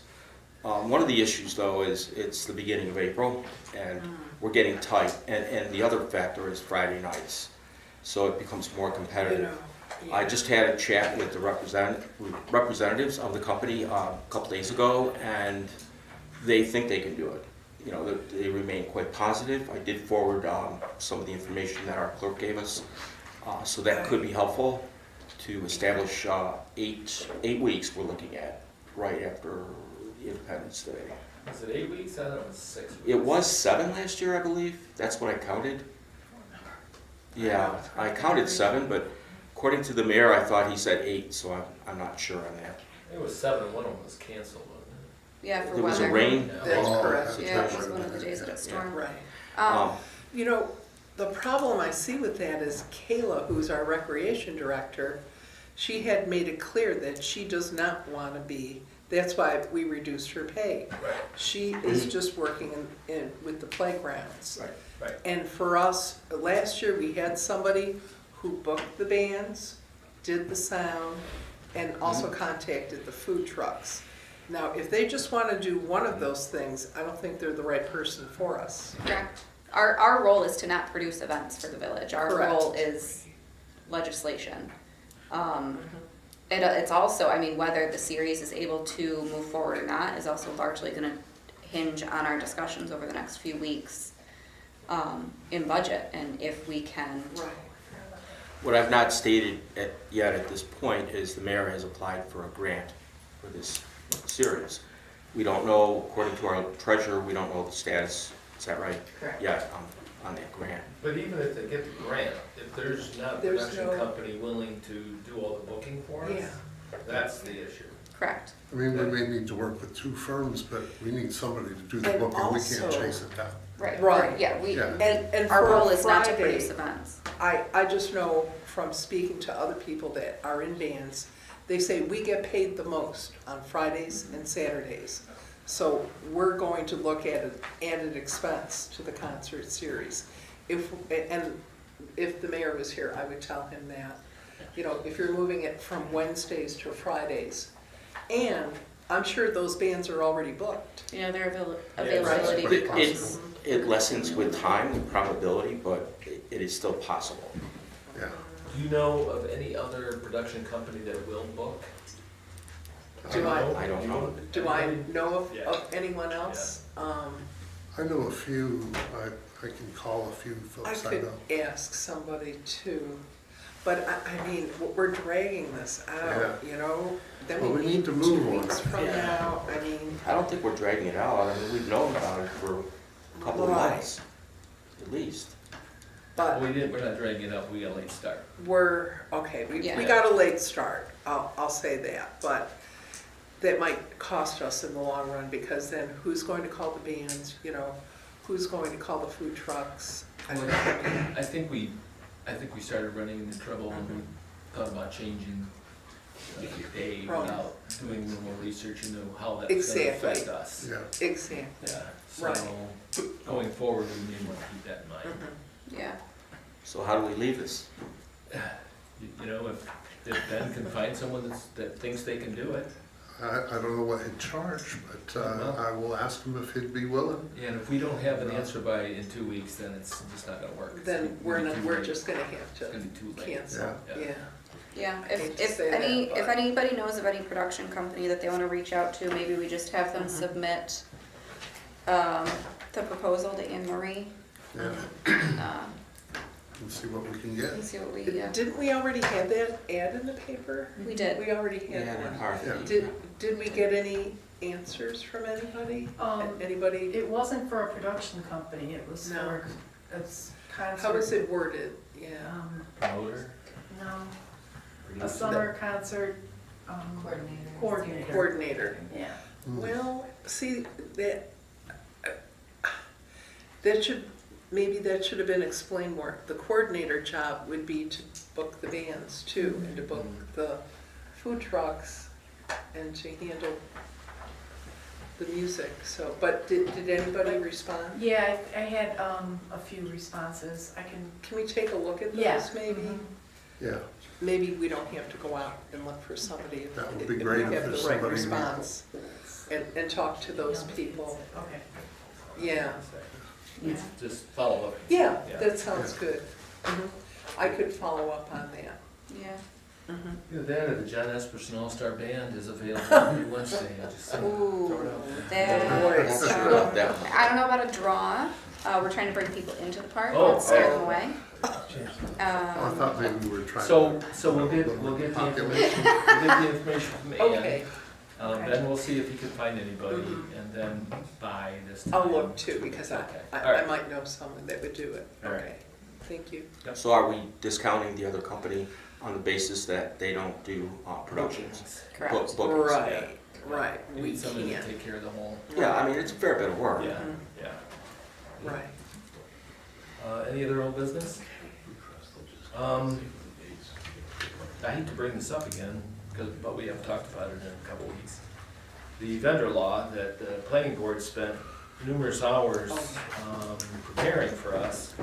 One of the issues, though, is it's the beginning of April, and we're getting tight. And the other factor is Friday nights, so it becomes more competitive. I just had a chat with the representatives of the company a couple days ago, and they think they can do it. They remain quite positive. I did forward some of the information that our clerk gave us, so that could be helpful to establish 8 weeks we're looking at right after Independence Day. Is it 8 weeks? I thought it was 6 weeks. It was 7 last year, I believe. That's what I counted. Yeah, I counted 7, but according to the mayor, I thought he said 8, so I'm not sure on that. It was 7, one of them was canceled, wasn't Yeah, for There was weather. a rain. That's correct. Yeah, it was one of the days that it stormed. Right. Um, The problem I see with that is Kayla, who's our recreation director, she had made it clear that she does not want to be, that's why we reduced her pay. She is just working with the playgrounds. Right. Right. And for us, last year, we had somebody who booked the bands, did the sound, and also contacted the food trucks. Now, if they just want to do one of those things, I don't think they're the right person for us. Correct. Our role is to not produce events for the village. Our Correct. role is legislation. It's also, whether the series is able to move forward or not is also largely going to hinge on our discussions over the next few weeks in budget, and if we can. Right. What I've not stated yet at this point is the mayor has applied for a grant for this series. We don't know, according to our treasurer, we don't know the status, is that right? Correct. Yet on that grant. But even if they get the grant, if there's not a There's production no- company willing to do all the booking for us, Yeah. that's the issue. Correct. I mean, we may need to work with 2 firms, but we need somebody to do the And booking. We can't also- chase it down. Right. Right. Yeah, Yeah. And our for role is not to Friday, produce events. I just know from speaking to other people that are in bands, they say we get paid the most on Fridays and Saturdays. So we're going to look at an added expense to the concert series. If the mayor was here, I would tell him that, if you're moving it from Wednesdays to Fridays. And I'm sure those bands are already booked. Yeah, their Right. availability. It lessens with time, the probability, but it is still possible. Yeah. Do you know of any other production company that will book? Do I don't know. Do I know Yeah. of anyone else? I know a few, I can call a few I folks I could know. ask somebody too, but I mean, we're dragging this out, you know? Then Well, we we need need to 2 move on weeks it. from Yeah. now, I mean, I don't think we're dragging it out. I mean, we've known about it for a couple of Right. months, at least. but We're not dragging it up, we got a late start. okay, we Yeah. got a late start, I'll say that, but that might cost us in the long run, because then who's going to call the bands, you know? Who's going to call the food trucks? I think we started running into trouble when we thought about changing the day Right. without doing a little more research into how that's gonna Exactly. affect us. Yeah, Exactly. Yeah, Right. so going forward, we may want to keep that in mind. Mhm. Yeah, So how do we leave this? You know, if Ben can find someone that thinks they can do it, I don't know what he'd charge, but I will ask him if he'd be willing. and if we don't have an answer in 2 weeks, then it's just not gonna work. Then we're It'll be too we're late. just gonna have It's gonna to be too late. cancel, Yeah. yeah. yeah. I hate If, to if say that, any, if but- anybody knows of any production company that they wanna reach out to, maybe we just have them Mhm. submit, the proposal to Anne Marie, Yeah, and see what we can get. and see what we, Didn't we already have that ad in the paper? we did. We already had Yeah, one. RFP. Did we get any answers from anybody? Um, Anybody? It wasn't for a production company, it was No. for, it's concert. How was it worded? Yeah. Promoter? No, a summer concert, coordinator. Coordinator. Yeah. Hmm. Well, see, maybe that should have been explained more. The coordinator job would be to book the bands too, and to book the food trucks, and to handle the music, so, but did anybody respond? Yeah, I had a few responses, I can, Can we take a look at yeah. those maybe? Mhm. Yeah, Maybe we don't have to go out and look for somebody if That would if be we great if have there's the right somebody- response. And talk to those people, Okay. yeah. Yeah. Just follow up. Yeah, Yeah. that sounds good. Mhm. I could follow up on that. Yeah. Mhm. Either that or the John Esperson All-Star Band is available every Wednesday. I just throw it out there. That, boys. I'm not sure about that one. I don't know about a draw, we're trying to bring people into the park, Oh, not scare oh. them away. I thought maybe we were trying. So we'll get the information, from Ann. Okay, Ben will see if he can find anybody, Mhm. and then by this time. I'll look too, because Okay. I All right. might know someone that would do it. All right. Okay, thank you. So are we discounting the other company on the basis that they don't do productions? Correct. Bookings? Right, right, We we need somebody to can't. take care of the whole, Yeah, I mean, it's a fair bit of work. yeah, Mhm. yeah. Right. Any other old business? I hate to bring this up again, but we haven't talked about it in a couple weeks. The vendor law that the planning board spent numerous hours preparing for us,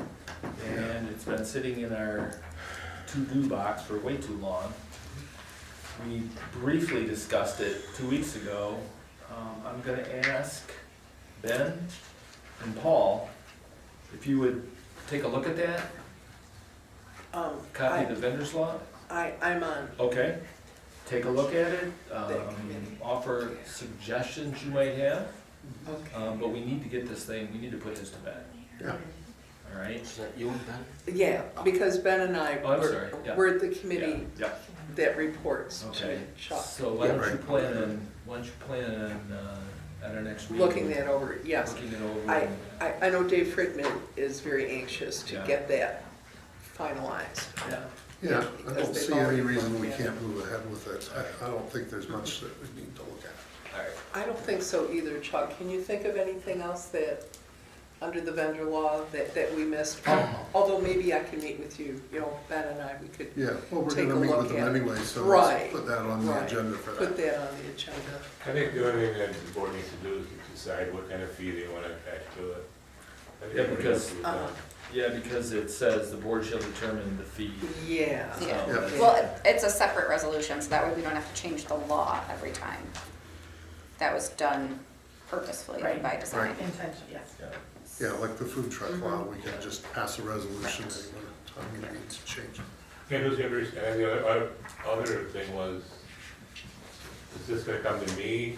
and it's been sitting in our to-do box for way too long. We briefly discussed it 2 weeks ago. I'm gonna ask Ben and Paul if you would take a look at that, copy of the vendor's law. I'm on, Okay, take a look at it, committee. offer suggestions you might have, okay. but we need to get this thing, we need to put this to bed, Yeah, all right? Is that you and Ben? Yeah, because Ben and I Oh, I'm sorry, yeah. we're the committee Yeah, that reports to okay, Chuck. so why don't you right. plan on, at our next meeting? Looking that over, yes. Looking it over. I, I know Dave Friedman is very anxious to Yeah. get that finalized. Yeah, yeah, I Because don't they've see any already reason we looked at can't move ahead with it. I don't think there's much that we need to look at. all right. I don't think so either, Chuck. Can you think of anything else that, under the vendor law, that we missed? Although maybe I can meet with you, you know, Ben and I, we could Yeah, well, we're Take gonna a meet look with them at it. anyway, so Right, let's put that on the right. agenda for put that. that on the agenda. I think the only thing that the board needs to do is decide what kind of fee they want to attach to it. I think Yeah, everybody because- else was done. Yeah, because it says the board shall determine the fee. Yeah. So Yeah. that's- Well, it's a separate resolution, so that way we don't have to change the law every time. That was done purposefully Right. by design. Intention, yes. yeah. Yeah, like the food truck Mm-hmm. law, we can just pass a resolution and when it needs to change. Yeah, those numbers, and the other thing was, Is this gonna come to me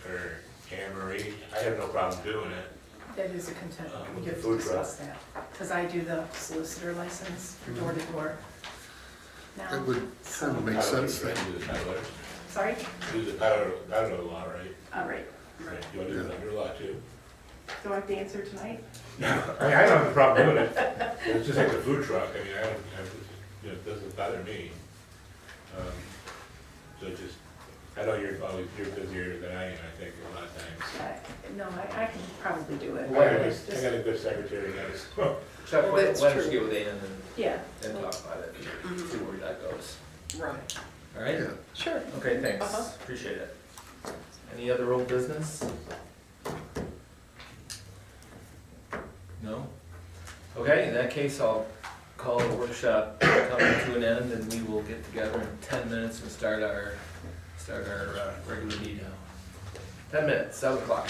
or Anne Marie? I have no problem doing it. That is a content, we With the get to food discuss that, because I do the solicitor license for door to door. It Now, would kind of make sense Right, then. do the title, sorry? do the title law, right? All right, Right, you wanna do the under law too? do I have to answer tonight? I mean, I don't have a problem doing it. It's just like the food truck, I mean, you know, it doesn't bother me. So just, I know you're busier than I am, I think, a lot of times. No, I can probably do it. Why don't It's I just- got a good secretary, guys. Chuck, Well, why that's don't you true. get with Ann Yeah. and talk about it, see where that goes. Right, All right? Yeah. sure. Okay, thanks, Uh-huh. appreciate it. Any other old business? No? Okay, in that case, I'll call the workshop coming to an end, and we will get together in 10 minutes and start our regular meeting. 10 minutes, 7 o'clock.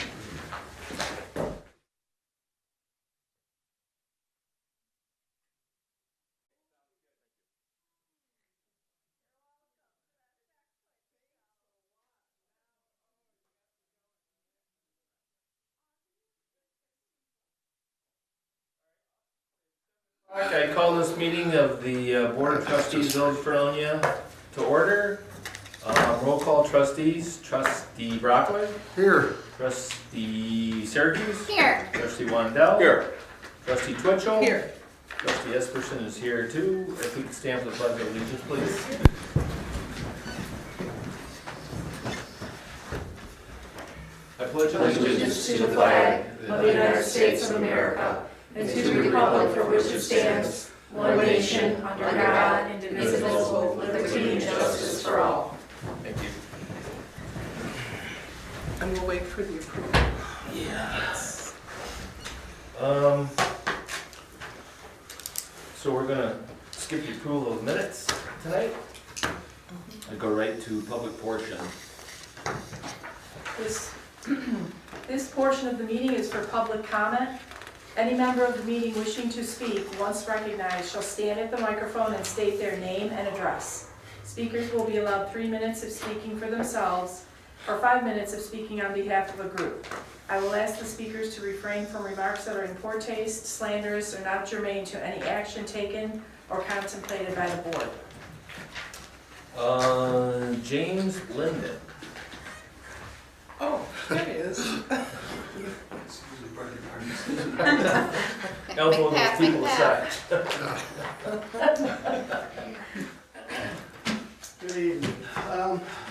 Okay, I call this meeting of the Board of Trustees, Village of Fredonia to order. Roll call trustees, Trustee Brockway, Here, Trustee Syracuse, Here. Trustee Wandell. Here. Trustee Twitchell. Here. Trustee Esperson is here too. If we could stand for the pledge of allegiance, please. I pledge allegiance to the flag of the United States of America, and to the republic for which it stands, one nation, under God, indivisible, with liberty and justice for all. Thank you. And we'll wait for the approval. Yes. So we're gonna skip the approval of minutes tonight and go right to public portion. This portion of the meeting is for public comment. Any member of the meeting wishing to speak, once recognized, shall stand at the microphone and state their name and address. Speakers will be allowed 3 minutes of speaking for themselves or 5 minutes of speaking on behalf of a group. I will ask the speakers to refrain from remarks that are in poor taste, slanderous, or not germane to any action taken or contemplated by the board. James Linden. Oh, there he is. Elbow those people aside. Good evening.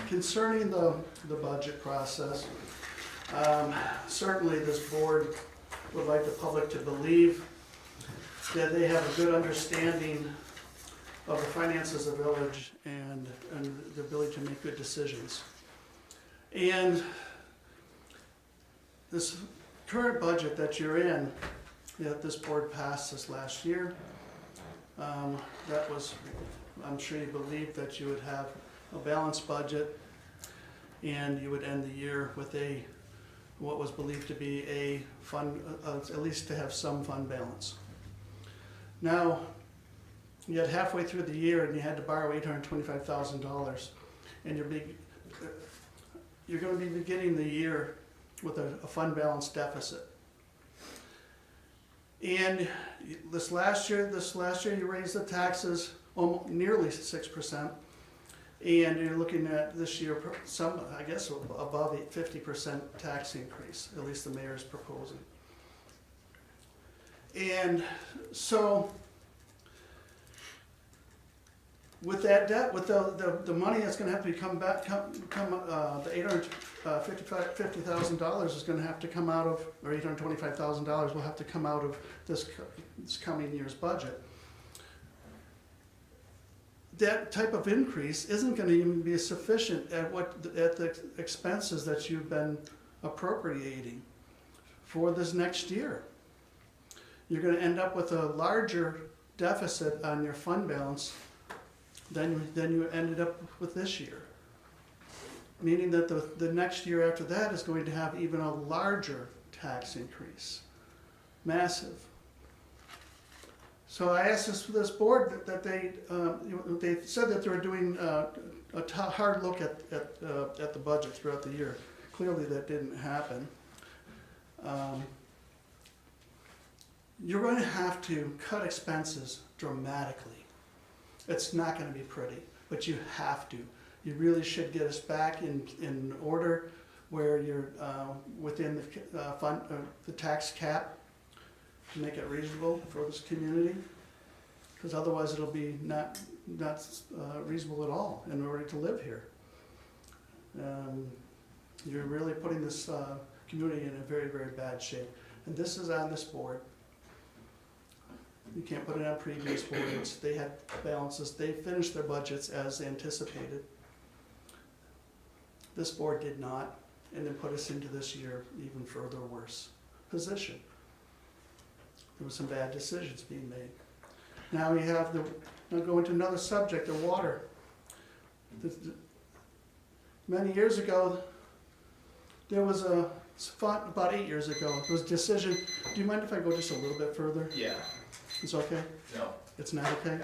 Concerning the budget process, certainly this board would like the public to believe that they have a good understanding of the finances of the village and the ability to make good decisions. And this current budget that you're in, that this board passed this last year, that was, I'm sure you believed that you would have a balanced budget and you would end the year with what was believed to be a fund, at least to have some fund balance. Now, you get halfway through the year and you had to borrow $825,000, and you're going to be beginning the year with a fund balance deficit. And this last year you raised the taxes almost nearly 6%, and you're looking at this year some, I guess, above a 50% tax increase. At least the mayor is proposing. And so, with that debt, with the money that's going to have to come back, the $850,000 is going to have to come out of, or $825,000 will have to come out of this coming year's budget. That type of increase isn't going to even be sufficient at the expenses that you've been appropriating for this next year. You're going to end up with a larger deficit on your fund balance than you ended up with this year. Meaning that the next year after that is going to have even a larger tax increase. Massive. So I asked this board that they said that they were doing a hard look at the budget throughout the year. Clearly that didn't happen. You're going to have to cut expenses dramatically. It's not going to be pretty, but you have to. You really should get us back in order where you're within the tax cap to make it reasonable for this community, because otherwise it'll be not reasonable at all in order to live here. You're really putting this community in a very, very bad shape. And this is on this board. You can't put it on previous boards. They had balances. They finished their budgets as anticipated. This board did not, and then put us into this year even further worse position. There were some bad decisions being made. Now we have now go into another subject, the water. Many years ago, there was a fund, about 8 years ago, there was a decision. Do you mind if I go just a little bit further? Yeah, It's okay? no, It's not okay?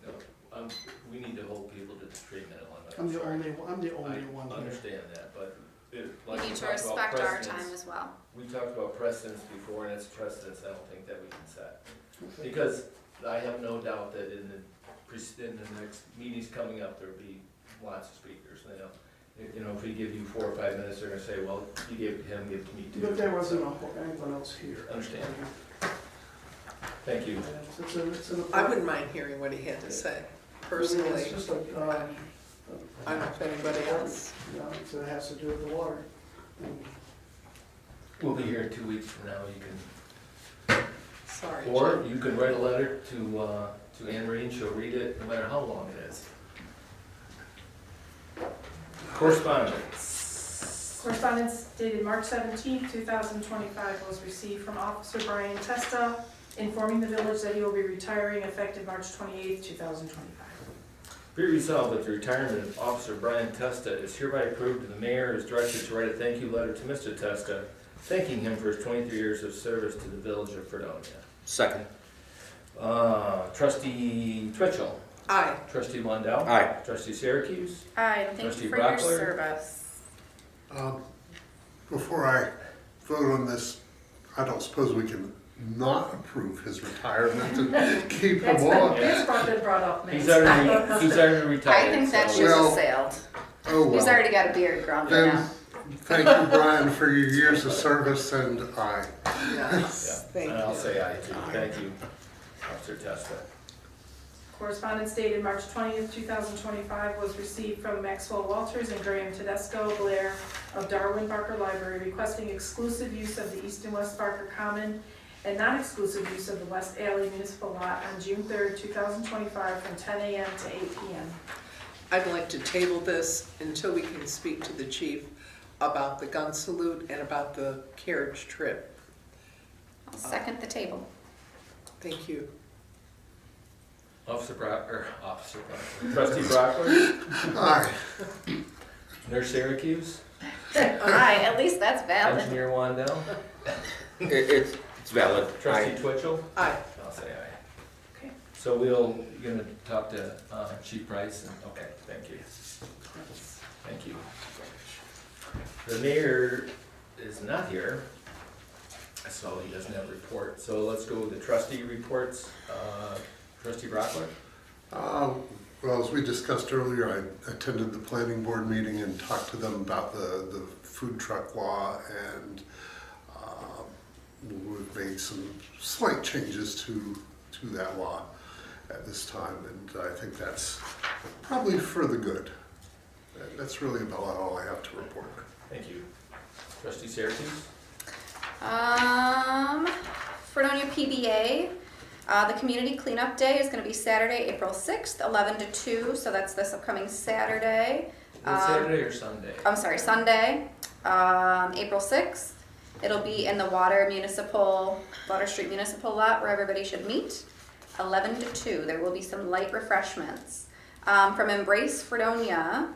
no, we need to hold people to the treatment limit. I'm the sorry. only one I here. understand that, but We like we need to talked about respect our precedents, time as well. we talked about precedents before, and it's precedents I don't think that we can set. Because I have no doubt that in the next meetings coming up, there'll be lots of speakers, you know, if we give you 4 or 5 minutes, they're gonna say, well, you gave it to him, give it to me too. But there wasn't anyone else here. Understand. Thank you. I wouldn't mind hearing what he had to say, personally. It's just like, I don't know if anybody else. you know, so it has to do with the water. We'll be here 2 weeks from now, you can, Sorry, or Jim. you can write a letter to Anne Marie, and she'll read it, no matter how long it is. Correspondence. Correspondence dated March 17, 2025 was received from Officer Brian Testa, informing the village that he will be retiring effective March 28, 2025. Be resolved that the retirement of Officer Brian Testa is hereby approved, and the mayor is directed to write a thank you letter to Mr. Testa, thanking him for his 23 years of service to the Village of Fredonia. Second. Trustee Twitchell. Aye. Trustee Wendell. Aye. Trustee Syracuse. Aye, thank Trustee you for your Brockler? service. Before I vote on this, I don't suppose we can not approve his retirement and keep him on. That's been brought up, He's already retired. I think that so- ship Well, has sailed. Oh, well. He's already got a beard grown there Then, now. thank you, Brian, for your years of service, and aye. Yes, Yeah, thank and I'll you. say aye too. Thank you, Officer Testa. Correspondence dated March 20th, 2025 was received from Maxwell Walters and Graham Tedesco Blair of Darwin Barker Library requesting exclusive use of the East and West Barker Common and non-exclusive use of the West Alley Municipal Lot on June 3rd, 2025 from 10 a.m. to 8 p.m. I'd like to table this until we can speak to the chief about the gun salute and about the carriage trip. I'll second the table. Thank you. Trustee Brockler. Aye. Nurse Syracuse. Aye, at least that's valid. Engineer Wendell. It's valid. Trustee Aye. Twitchell. Aye. I'll say aye. Okay. So you're gonna talk to Chief Price, and, okay, thank you. Thank you. The mayor is not here, so he doesn't have a report. So let's go with the trustee reports. Trustee Brockler? Well, as we discussed earlier, I attended the planning board meeting and talked to them about the food truck law, and we've made some slight changes to that law at this time, and I think that's probably for the good. That's really about all I have to report. Thank you. Trustee Syracuse? Fredonia PBA, the community cleanup day is gonna be Saturday, April 6th, 11 to 2, so that's this upcoming Saturday. Is it Saturday or Sunday? I'm sorry, Sunday, April 6th. It'll be in the Water Street Municipal Lot where everybody should meet, 11 to 2. There will be some light refreshments. From Embrace Fredonia,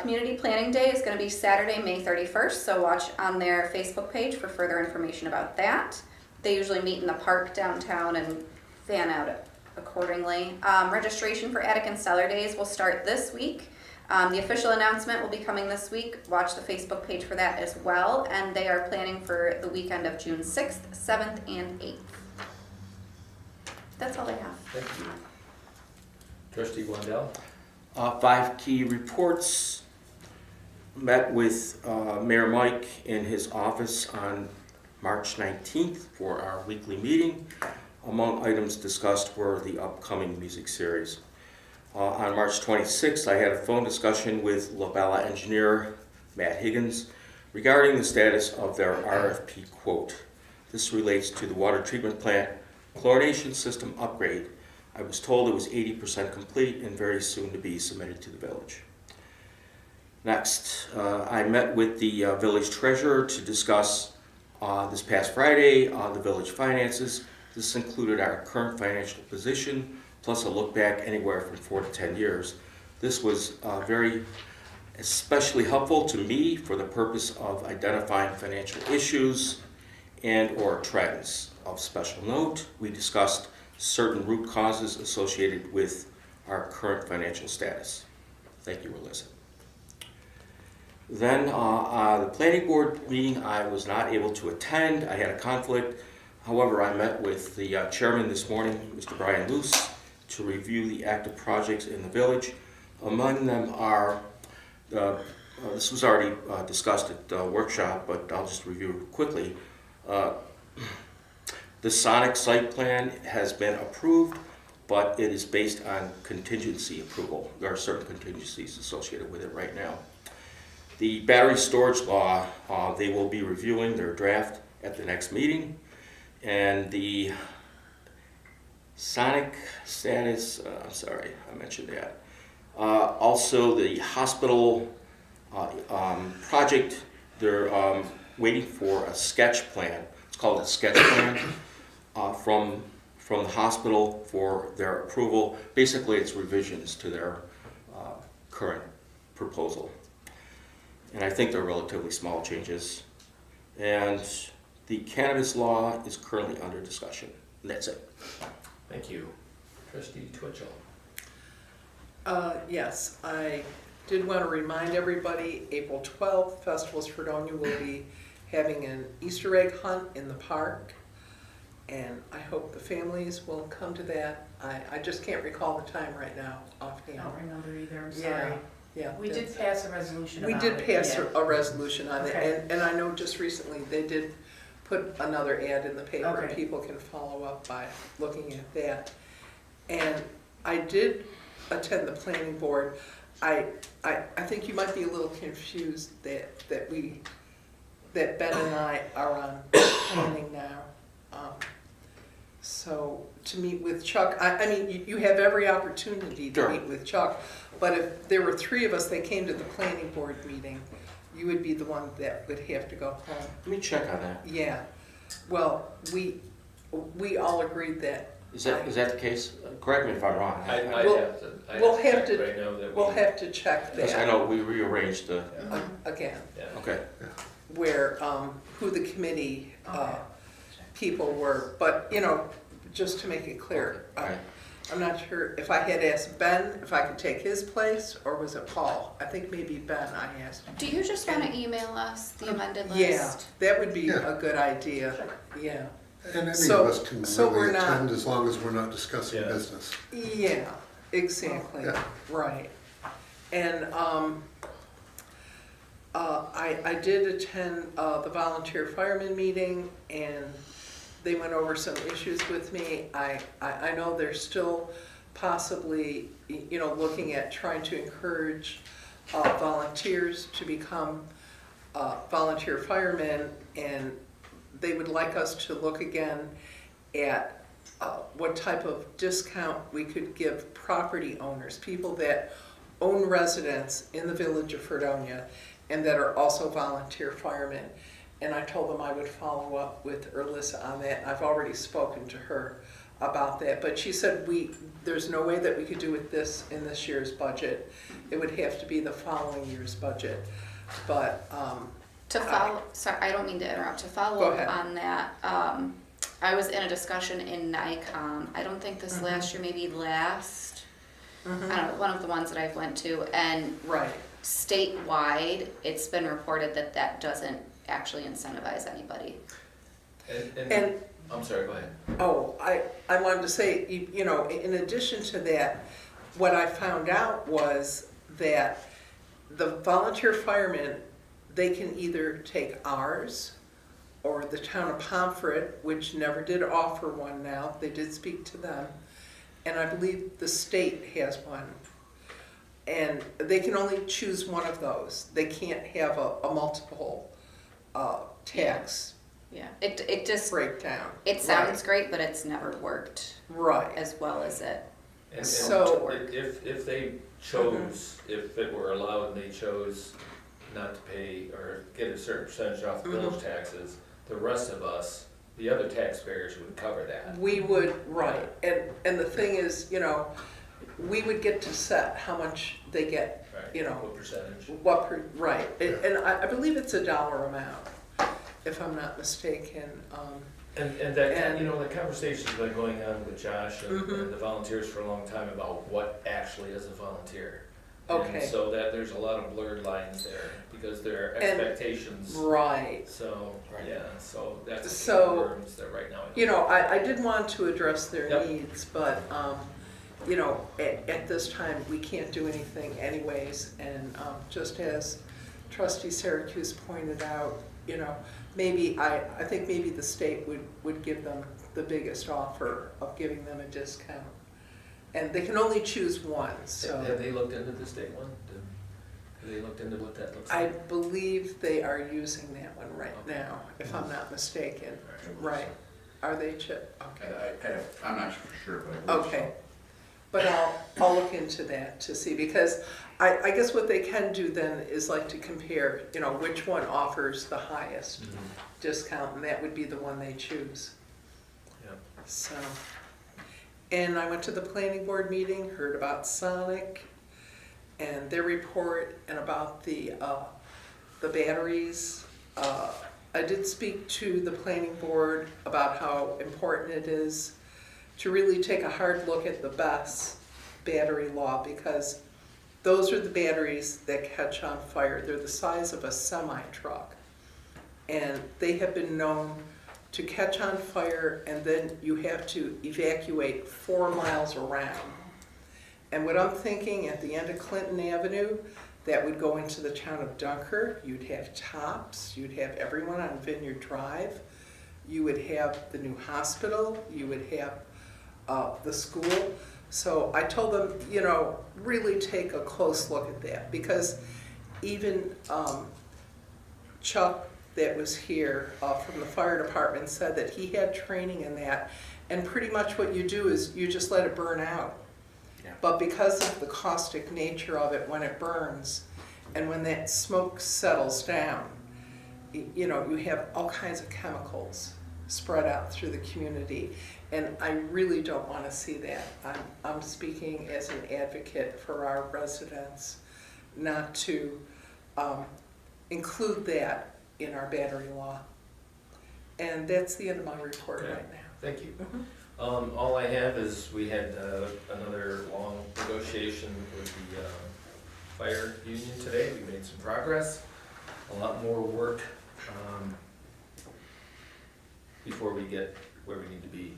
Community Planning Day is going to be Saturday, May 31st, so watch on their Facebook page for further information about that. They usually meet in the park downtown and fan out accordingly. Registration for attic and cellar days will start this week. The official announcement will be coming this week. Watch the Facebook page for that as well. And they are planning for the weekend of June 6th, 7th, and 8th. That's all I have. Thank you. Trustee Blondell? 5 key reports. Met with Mayor Mike in his office on March 19th for our weekly meeting. Among items discussed were the upcoming music series. On March 26th, I had a phone discussion with Labella engineer Matt Higgins regarding the status of their RFP quote. This relates to the water treatment plant chlorination system upgrade. I was told it was 80% complete and very soon to be submitted to the village. Next, I met with the village treasurer to discuss this past Friday the village finances. This included our current financial position, plus a look back anywhere from 4 to 10 years. This was very especially helpful to me for the purpose of identifying financial issues and or trends. Of special note, we discussed certain root causes associated with our current financial status. Thank you, Alyssa. Then the planning board meeting I was not able to attend. I had a conflict. However, I met with the chairman this morning, Mr. Brian Luce, to review the active projects in the village. Among them are, this was already discussed at the workshop, but I'll just review quickly. The Sonic site plan has been approved, but it is based on contingency approval. There are certain contingencies associated with it right now. The battery storage law, they will be reviewing their draft at the next meeting. And the Sonic status, I'm sorry, I mentioned that. Also the hospital project, they're waiting for a sketch plan. It's called a sketch plan from the hospital for their approval. Basically, it's revisions to their current proposal. And I think they're relatively small changes. And the cannabis law is currently under discussion. And that's it. Thank you. Trustee Twitchell? Yes, I did want to remind everybody, April 12th, Festivals Fredonia will be having an Easter egg hunt in the park. And I hope the families will come to that. I just can't recall the time right now offhand. I don't remember either, I'm sorry. Yeah. We did pass a resolution We about it. did pass yeah. a resolution on it, Okay. and I know just recently they did put another ad in the paper, and Okay. people can follow up by looking at that. And I did attend the planning board. I think you might be a little confused that Ben and I are on planning now. So to meet with Chuck, I mean, you have every opportunity to Sure. meet with Chuck, but if there were 3 of us that came to the planning board meeting, you would be the one that would have to go home. Let me check on that. Yeah, well, we all agreed that. Is that the case? Correct me if I'm wrong. I We'll- have to, I we'll have have to to- check right now that We'll have to check Yes, I that know we rearranged the, again, Yeah. okay. where, who the committee Okay. people were, but, you know, just to make it clear, Right. I'm not sure if I had asked Ben if I could take his place, or was it Paul? I think maybe Ben I asked. Do you just want to email us the amended list? Yeah, that would be Yeah. a good idea, yeah. And any So- of us can so really we're not- attend as long as we're not discussing Yeah. business. Yeah, exactly, Yeah. right. And I did attend the volunteer fireman meeting, and they went over some issues with me. I know they're still possibly, you know, looking at trying to encourage volunteers to become volunteer firemen, and they would like us to look again at what type of discount we could give property owners, people that own residence in the Village of Fredonia and that are also volunteer firemen. And I told them I would follow up with Alyssa on that. I've already spoken to her about that, but she said there's no way that we could do it in this year's budget. It would have to be the following year's budget. But To follow, sorry, I don't mean to interrupt, to follow Go up ahead. on that, I was in a discussion in NICOM, I don't think this last year, maybe last, I don't know, one of the ones that I've went to, and Right. statewide, it's been reported that that doesn't actually incentivize anybody. And I'm sorry, go ahead. oh, I wanted to say, you know, in addition to that, what I found out was that the volunteer firemen, they can either take ours or the town of Pomfret, which never did offer one now, they did speak to them, and I believe the state has one. And they can only choose one of those. They can't have a multiple tax Yeah, it just, breakdown. it sounds great, but it's never worked Right. as well as it. And So- if they chose, if it were allowed and they chose not to pay or get a certain percentage off the village taxes, the rest of us, the other taxpayers would cover that. We would, right, and the thing is, you know, we would get to set how much they get, Right. you know, What percentage? right, and I believe it's a dollar amount, if I'm not mistaken. And that, you know, the conversation's been going on with Josh and Mhm. the volunteers for a long time about what actually is a volunteer. Okay. And so that there's a lot of blurred lines there because there are And- expectations. Right, So, yeah, so that's a So, can of worms there right now. you know, I did want to address their Yep. needs, but, you know, at this time, we can't do anything anyways, and just as trustee Syracuse pointed out, you know, maybe, I think maybe the state would give them the biggest offer of giving them a discount. And they can only choose one, so. Have they looked into the state one? Have they looked into what that looks I like? believe they are using that one right Okay. now, if I'm not mistaken. Alright. Right. Are they, Chip? Okay. I'm not sure, but I believe so. Okay. But I'll look into that to see, because I guess what they can do then is like to compare, you know, which one offers the highest discount, and that would be the one they choose. Yeah. So, and I went to the planning board meeting, heard about Sonic and their report and about the batteries. I did speak to the planning board about how important it is to really take a hard look at the BES battery law, because those are the batteries that catch on fire. They're the size of a semi-truck. And they have been known to catch on fire, and then you have to evacuate 4 miles around. And what I'm thinking, at the end of Clinton Avenue, that would go into the town of Dunkirk. You'd have Tops, you'd have everyone on Vineyard Drive, you would have the new hospital, you would have the school. So I told them, you know, really take a close look at that, because even Chuck that was here from the fire department said that he had training in that, and pretty much what you do is you just let it burn out. Yeah. But because of the caustic nature of it when it burns, and when that smoke settles down, you know, you have all kinds of chemicals spread out through the community. And I really don't want to see that. I'm speaking as an advocate for our residents, not to include that in our battery law. And that's the end of my report Okay. right now. Thank you. All I have is we had another long negotiation with the fire union today. We made some progress, a lot more work before we get where we need to be.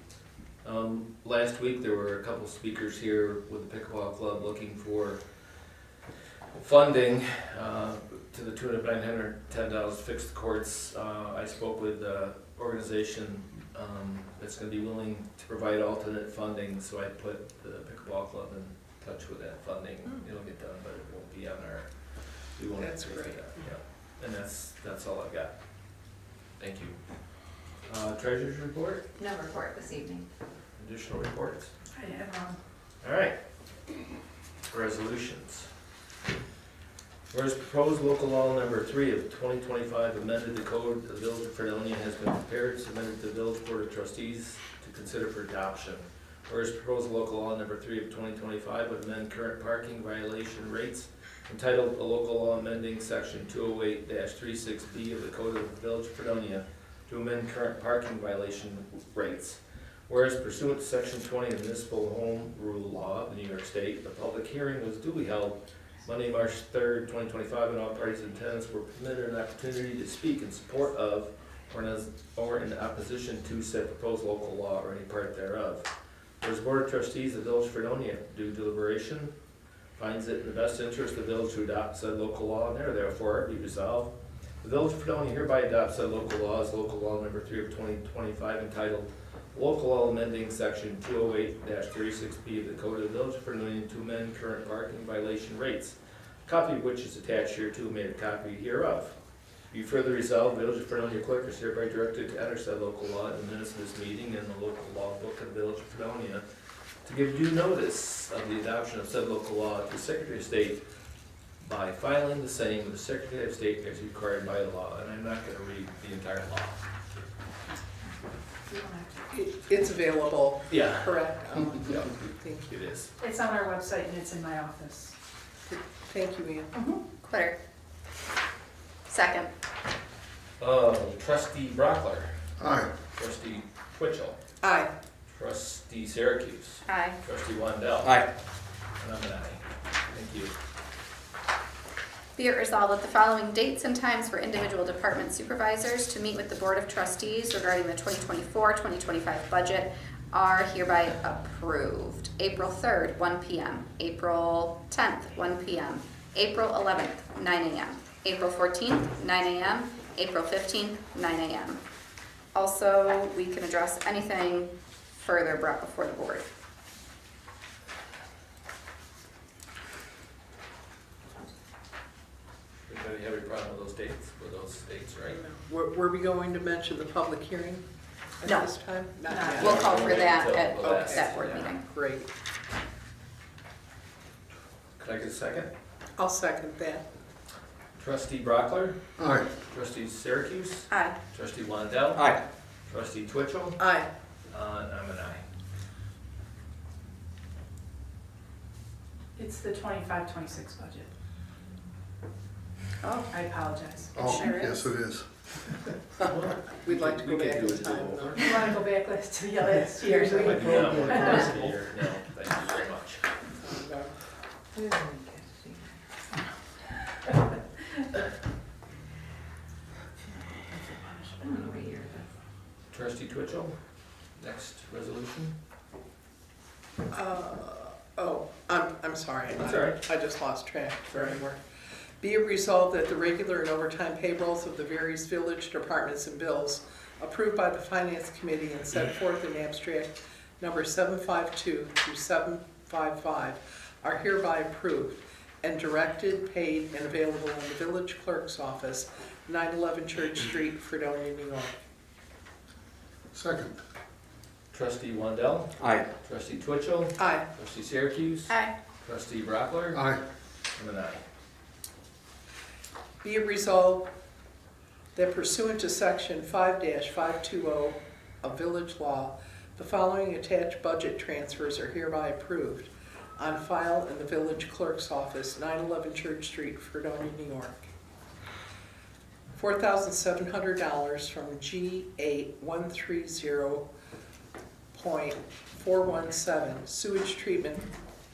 Last week there were a couple speakers here with the pickleball club looking for funding to the tune of $910 to fix the courts. I spoke with the organization that's going to be willing to provide alternate funding, so I put the pickleball club in touch with that funding. It'll get done, but it won't be on our. We won't That's pay for great. that. Yeah, and that's all I've got. Thank you. Treasurer's report. No report this evening. Additional reports. I have, All right. Resolutions. Whereas proposed local law number 3 of 2025 amended the code of the Village of Fredonia has been prepared, submitted to the Village Board of Trustees to consider for adoption. Whereas proposed local law number 3 of 2025 would amend current parking violation rates entitled a local law amending section 208-36B of the code of the Village of Fredonia to amend current parking violation rates. Whereas pursuant to Section 20 of the Municipal Home Rule Law of New York State, a public hearing was duly held Monday, March 3rd, 2025, and all parties in attendance were permitted an opportunity to speak in support of or in opposition to said proposed local law or any part thereof. Whereas the Board of Trustees of the Village of Fredonia, due deliberation, finds it in the best interest of the village to adopt said local law, and therefore be resolved. The Village of Fredonia hereby adopts said local law as local law number 3 of 2025, entitled Local Law Amending Section 208-36B of the Code of the Village of Fredonia to amend current parking violation rates. A copy of which is attached here to, made a copy hereof. Be further resolved, the Village of Fredonia Clerk is hereby directed to enter said local law in the minutes of this meeting in the local law book of the Village of Fredonia to give due notice of the adoption of said local law to the Secretary of State by filing the same with the Secretary of State as required by the law. And I'm not going to read the entire law. It's available, Yeah. correct? Yeah, Thank you. it is. It's on our website and it's in my office. Thank you, Ann. Quitter. Second. Trustee Brockler, Aye. Trustee Twitchell, Aye. Trustee Syracuse, Aye. Trustee Wandell. Aye. And I'm an aye. Thank you. Be it resolved that the following dates and times for individual department supervisors to meet with the Board of Trustees regarding the 2024-2025 budget are hereby approved. April 3rd, 1 p.m. April 10th, 1 p.m. April 11th, 9 a.m. April 14th, 9 a.m. April 15th, 9 a.m. Also, we can address anything further brought before the board. Anybody have any problem with those dates? Were those dates right? Were we going to mention the public hearing at No. this time? Not No. yet. We'll call for that Until at the last, that board yeah. meeting. Great. Could I get a second? I'll second that. Trustee Brockler, Aye. Trustee Syracuse, Aye. Trustee Wandell. Aye. Trustee Twitchell, Aye. and I'm an aye. It's the 25-26 budget. Oh, I apologize. Oh, sure yes, it is. We'd like to go We could back do in it time. over. though. You want to go back to the last year? No, we're close to the year. No, thank you very much. Trustee Twitchell, next resolution. I'm sorry. That's all right. I just lost track for anywhere. Be it resolved that the regular and overtime payrolls of the various village departments and bills approved by the Finance Committee and set forth in abstract number 752 through 755 are hereby approved and directed, paid, and available in the village clerk's office, 911 Church Street, Fredonia, New York. Second. Trustee Wandell, Aye. Trustee Twitchell, Aye. Trustee Syracuse, aye. Trustee Brockler, Aye. I'm an aye. Be it resolved that pursuant to section 5-520 of village law, the following attached budget transfers are hereby approved on file in the village clerk's office, 911 Church Street, Fredonia, New York. $4,700 from G8130.417 sewage treatment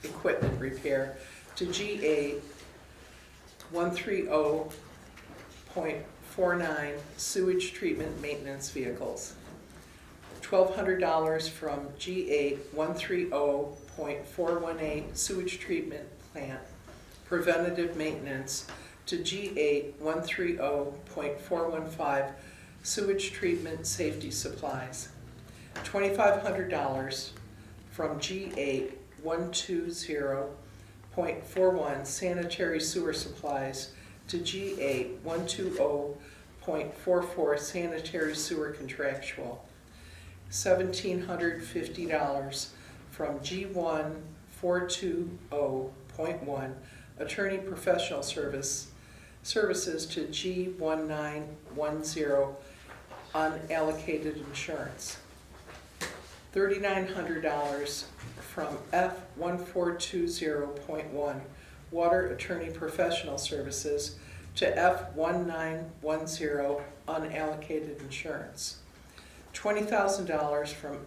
equipment repair to G8130.49 sewage treatment maintenance vehicles. $1,200 from G8130.418 sewage treatment plant preventative maintenance to G8130.415 sewage treatment safety supplies. $2,500 from G8120.41 sanitary sewer supplies to G8120.44 sanitary sewer contractual. $1,750 from G1420.1 attorney professional services to G1910 unallocated insurance. $3,900 from F1420.1 water attorney professional services to F1910 unallocated insurance. $20,000 from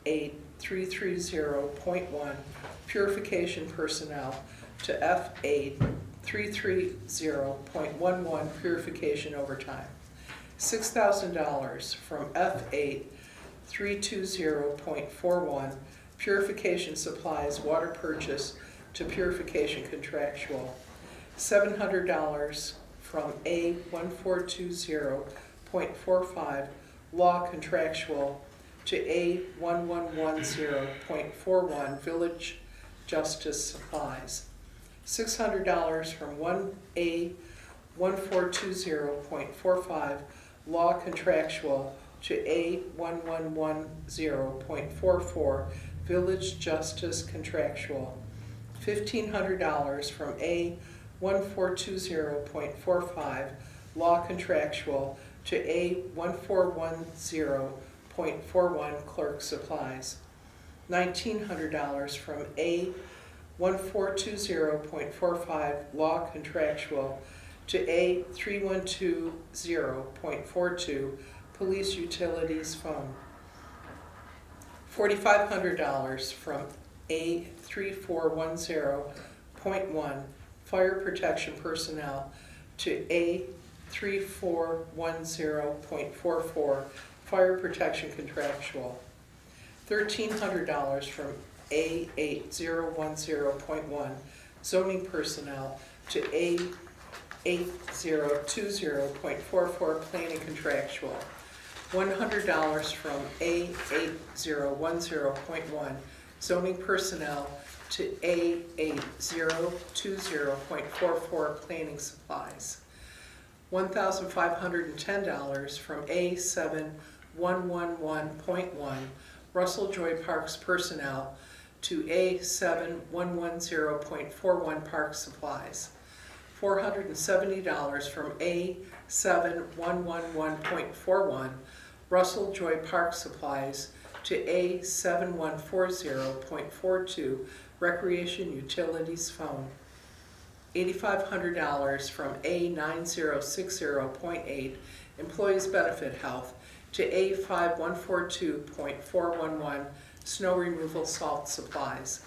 F8330.1 purification personnel to F8330.11 purification overtime. $6,000 from F8320.41 purification supplies water purchase to purification contractual. $700 from A1420.45 law contractual to A1110.41 village justice supplies. $600 from 1A1420.45 law contractual to A1110.44 village justice contractual. $1,500 from A1420.45 law contractual to A1410.41 clerk supplies. $1,900 from A1420.45 law contractual to A3120.42 police utilities phone. $4,500 from A3410.1 fire protection personnel to A3410.44 fire protection contractual. $1,300 from A8010.1 zoning personnel to A8020.44 planning contractual. $100 from A8010.1 zoning personnel to A8020.44 planning supplies. $1,510 from A7111.1 Russell Joy Parks personnel to A7110.41 park supplies. $470 from A7111.41 Russell Joy Park supplies to A7140.42 recreation utilities phone. $8,500 from A9060.8 employees benefit health to A5142.411 snow removal salt supplies.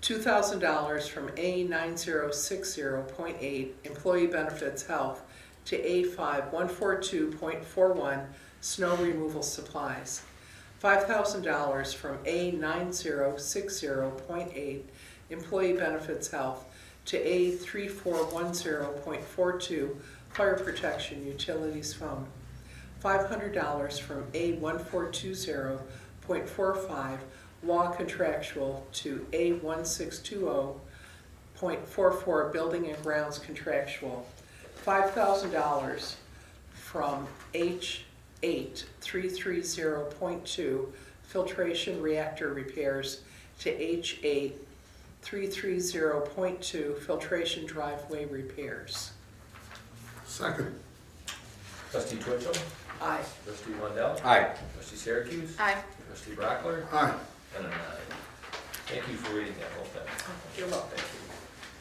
$2,000 from A9060.8 employee benefits health to A5142.41 snow removal supplies. $5,000 from A9060.8 employee benefits health to A3410.42 fire protection utilities phone. $500 from A1420.45 law contractual to A1620.44 building and grounds contractual. $5,000 from H8330.2 filtration reactor repairs to H8330.2 filtration driveway repairs. Second. Trustee Twitchell? Aye. Trustee Wendell? Aye. Trustee Syracuse? Aye. Trustee Brockler? Aye. And an aye. Thank you for reading that whole thing. You're welcome. Thank you.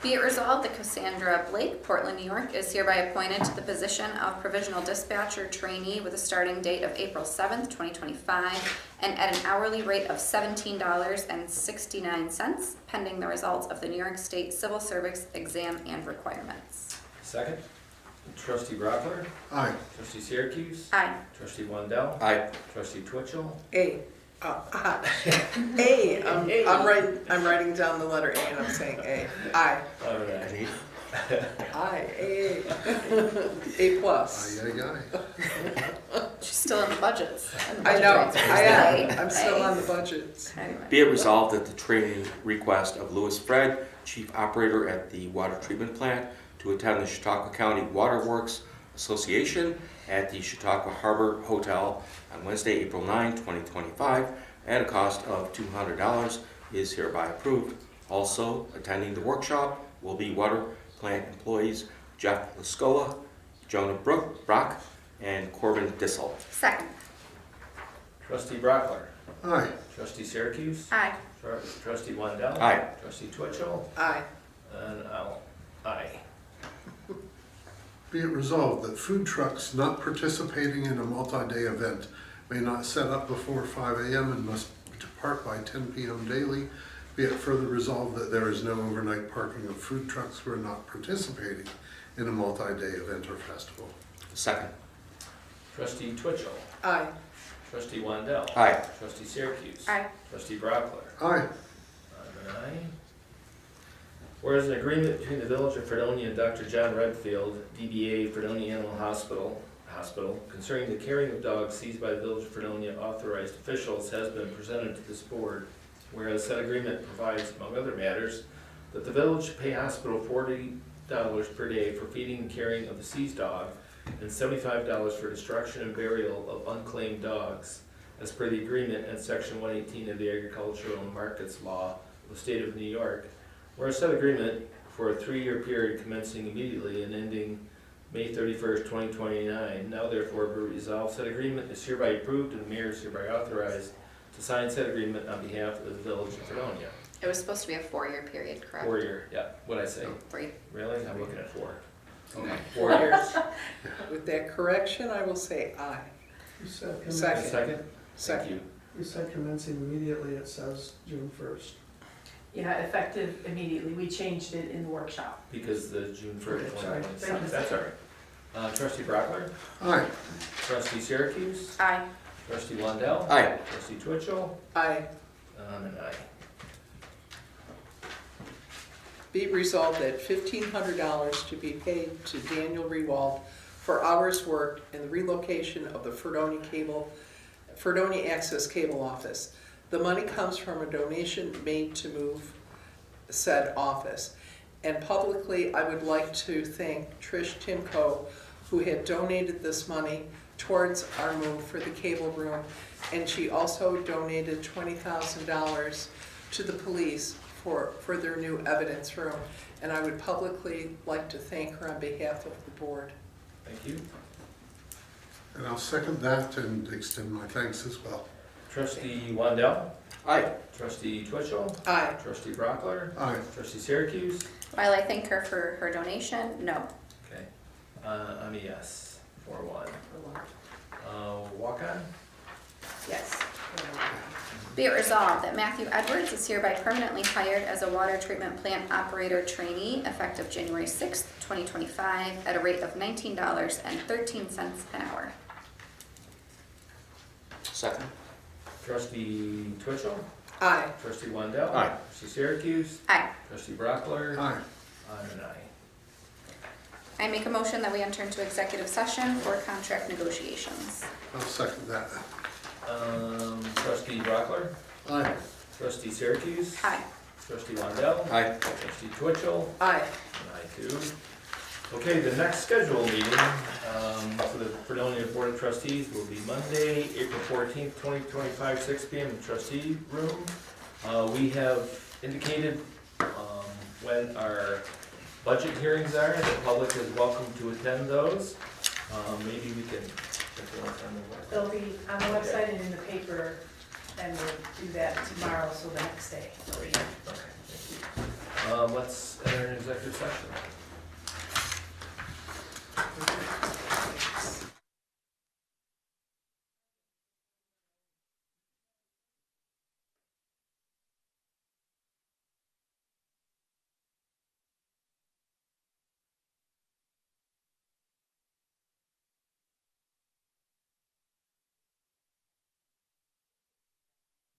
Be it resolved that Cassandra Blake, Portland, New York, is hereby appointed to the position of provisional dispatcher trainee with a starting date of April 7th, 2025, and at an hourly rate of $17.69, pending the results of the New York State Civil Service exam and requirements. Second. Trustee Brockler? Aye. Trustee Syracuse? Aye. Trustee Wendell? Aye. Trustee Twitchell? A. I'm writing down the letter A and I'm saying A. Aye. All right. Aye. A plus. Aye, aye, aye. She's still in the budgets. I know, I am. Aye. I'm still on the budgets. Anyway. Be it resolved that the training request of Louis Fred, Chief Operator at the Water Treatment Plant, to attend the Chautauqua County Water Works Association at the Chautauqua Harbor Hotel on Wednesday, April 9, 2025, at a cost of $200 is hereby approved. Also, attending the workshop will be water plant employees Jeff Lascola, Jonah Brock, and Corbin Dissel. Second. Trustee Brockler? Aye. Trustee Syracuse? Aye. Trustee Wendell? Aye. Trustee Twitchell? Aye. And I'll, aye. Be it resolved that food trucks not participating in a multi-day event may not set up before 5 a.m. and must depart by 10 p.m. daily. Be it further resolved that there is no overnight parking of food trucks who are not participating in a multi-day event or festival. Second. Trustee Twitchell. Aye. Trustee Wandell. Aye. Trustee Syracuse. Aye. Trustee Brockler. Aye. I'm an aye. Whereas an agreement between the Village of Fredonia and Dr. John Redfield, DBA Fredonia Animal Hospital, concerning the carrying of dogs seized by the Village of Fredonia authorized officials has been presented to this board. Whereas said agreement provides, among other matters, that the village pay hospital $40 per day for feeding and carrying of the seized dog and $75 for destruction and burial of unclaimed dogs, as per the agreement in Section 118 of the Agricultural and Markets Law of the State of New York. Whereas said agreement for a 3-year period commencing immediately and ending May 31st, 2029, now therefore be resolved, said agreement is hereby approved and the mayor is hereby authorized to sign said agreement on behalf of the Village of Fredonia. It was supposed to be a 4-year period, correct? 4-year, yeah, what'd I say? 3. Really? I'm looking at 4. Okay, 4 years. With that correction, I will say aye. You said Second. Second? Second. Thank you. You said commencing immediately, it says June 1st. Yeah, effective immediately. We changed it in the workshop. Because the June 1st, Okay, sorry. 2026, that's all right. Trustee Brockler? Aye. Trustee Syracuse? Aye. Trustee Wandell? Aye. Trustee Twitchell? Aye. I'm an aye. Be it resolved that $1,500 to be paid to Daniel Rewald for hours worked in the relocation of the Fredonia Access Cable Office. The money comes from a donation made to move said office. And publicly, I would like to thank Trish Timko, who had donated this money towards our move for the cable room. And she also donated $20,000 to the police for their new evidence room. And I would publicly like to thank her on behalf of the board. Thank you. And I'll second that and extend my thanks as well. Trustee Wandell? Aye. Trustee Twitchell? Aye. Trustee Brockler? Aye. Trustee Syracuse? While I thank her for her donation, no. Okay. I'm a yes, 4-1. Walk on? Yes. Be it resolved that Matthew Edwards is hereby permanently hired as a water treatment plant operator trainee effective January 6th, 2025 at a rate of $19.13 an hour. Second. Trustee Twitchell? Aye. Trustee Wandell? Aye. Trustee Syracuse? Aye. Trustee Brockler? Aye. I'm an aye. I make a motion that we enter into executive session for contract negotiations. I'll second that. Trustee Brockler? Aye. Trustee Syracuse? Aye. Trustee Wandell? Aye. Trustee Twitchell? Aye. And I too. Okay, the next scheduled meeting for the Fredonia Board of Trustees will be Monday, April 14th, 2025, 6 p.m. in the trustee room. We have indicated when our budget hearings are. The public is welcome to attend those. Maybe we can, if you want to attend the They'll be on the website and in the paper, and we'll do that tomorrow, so the next day. Okay, thank you. Let's enter an executive session.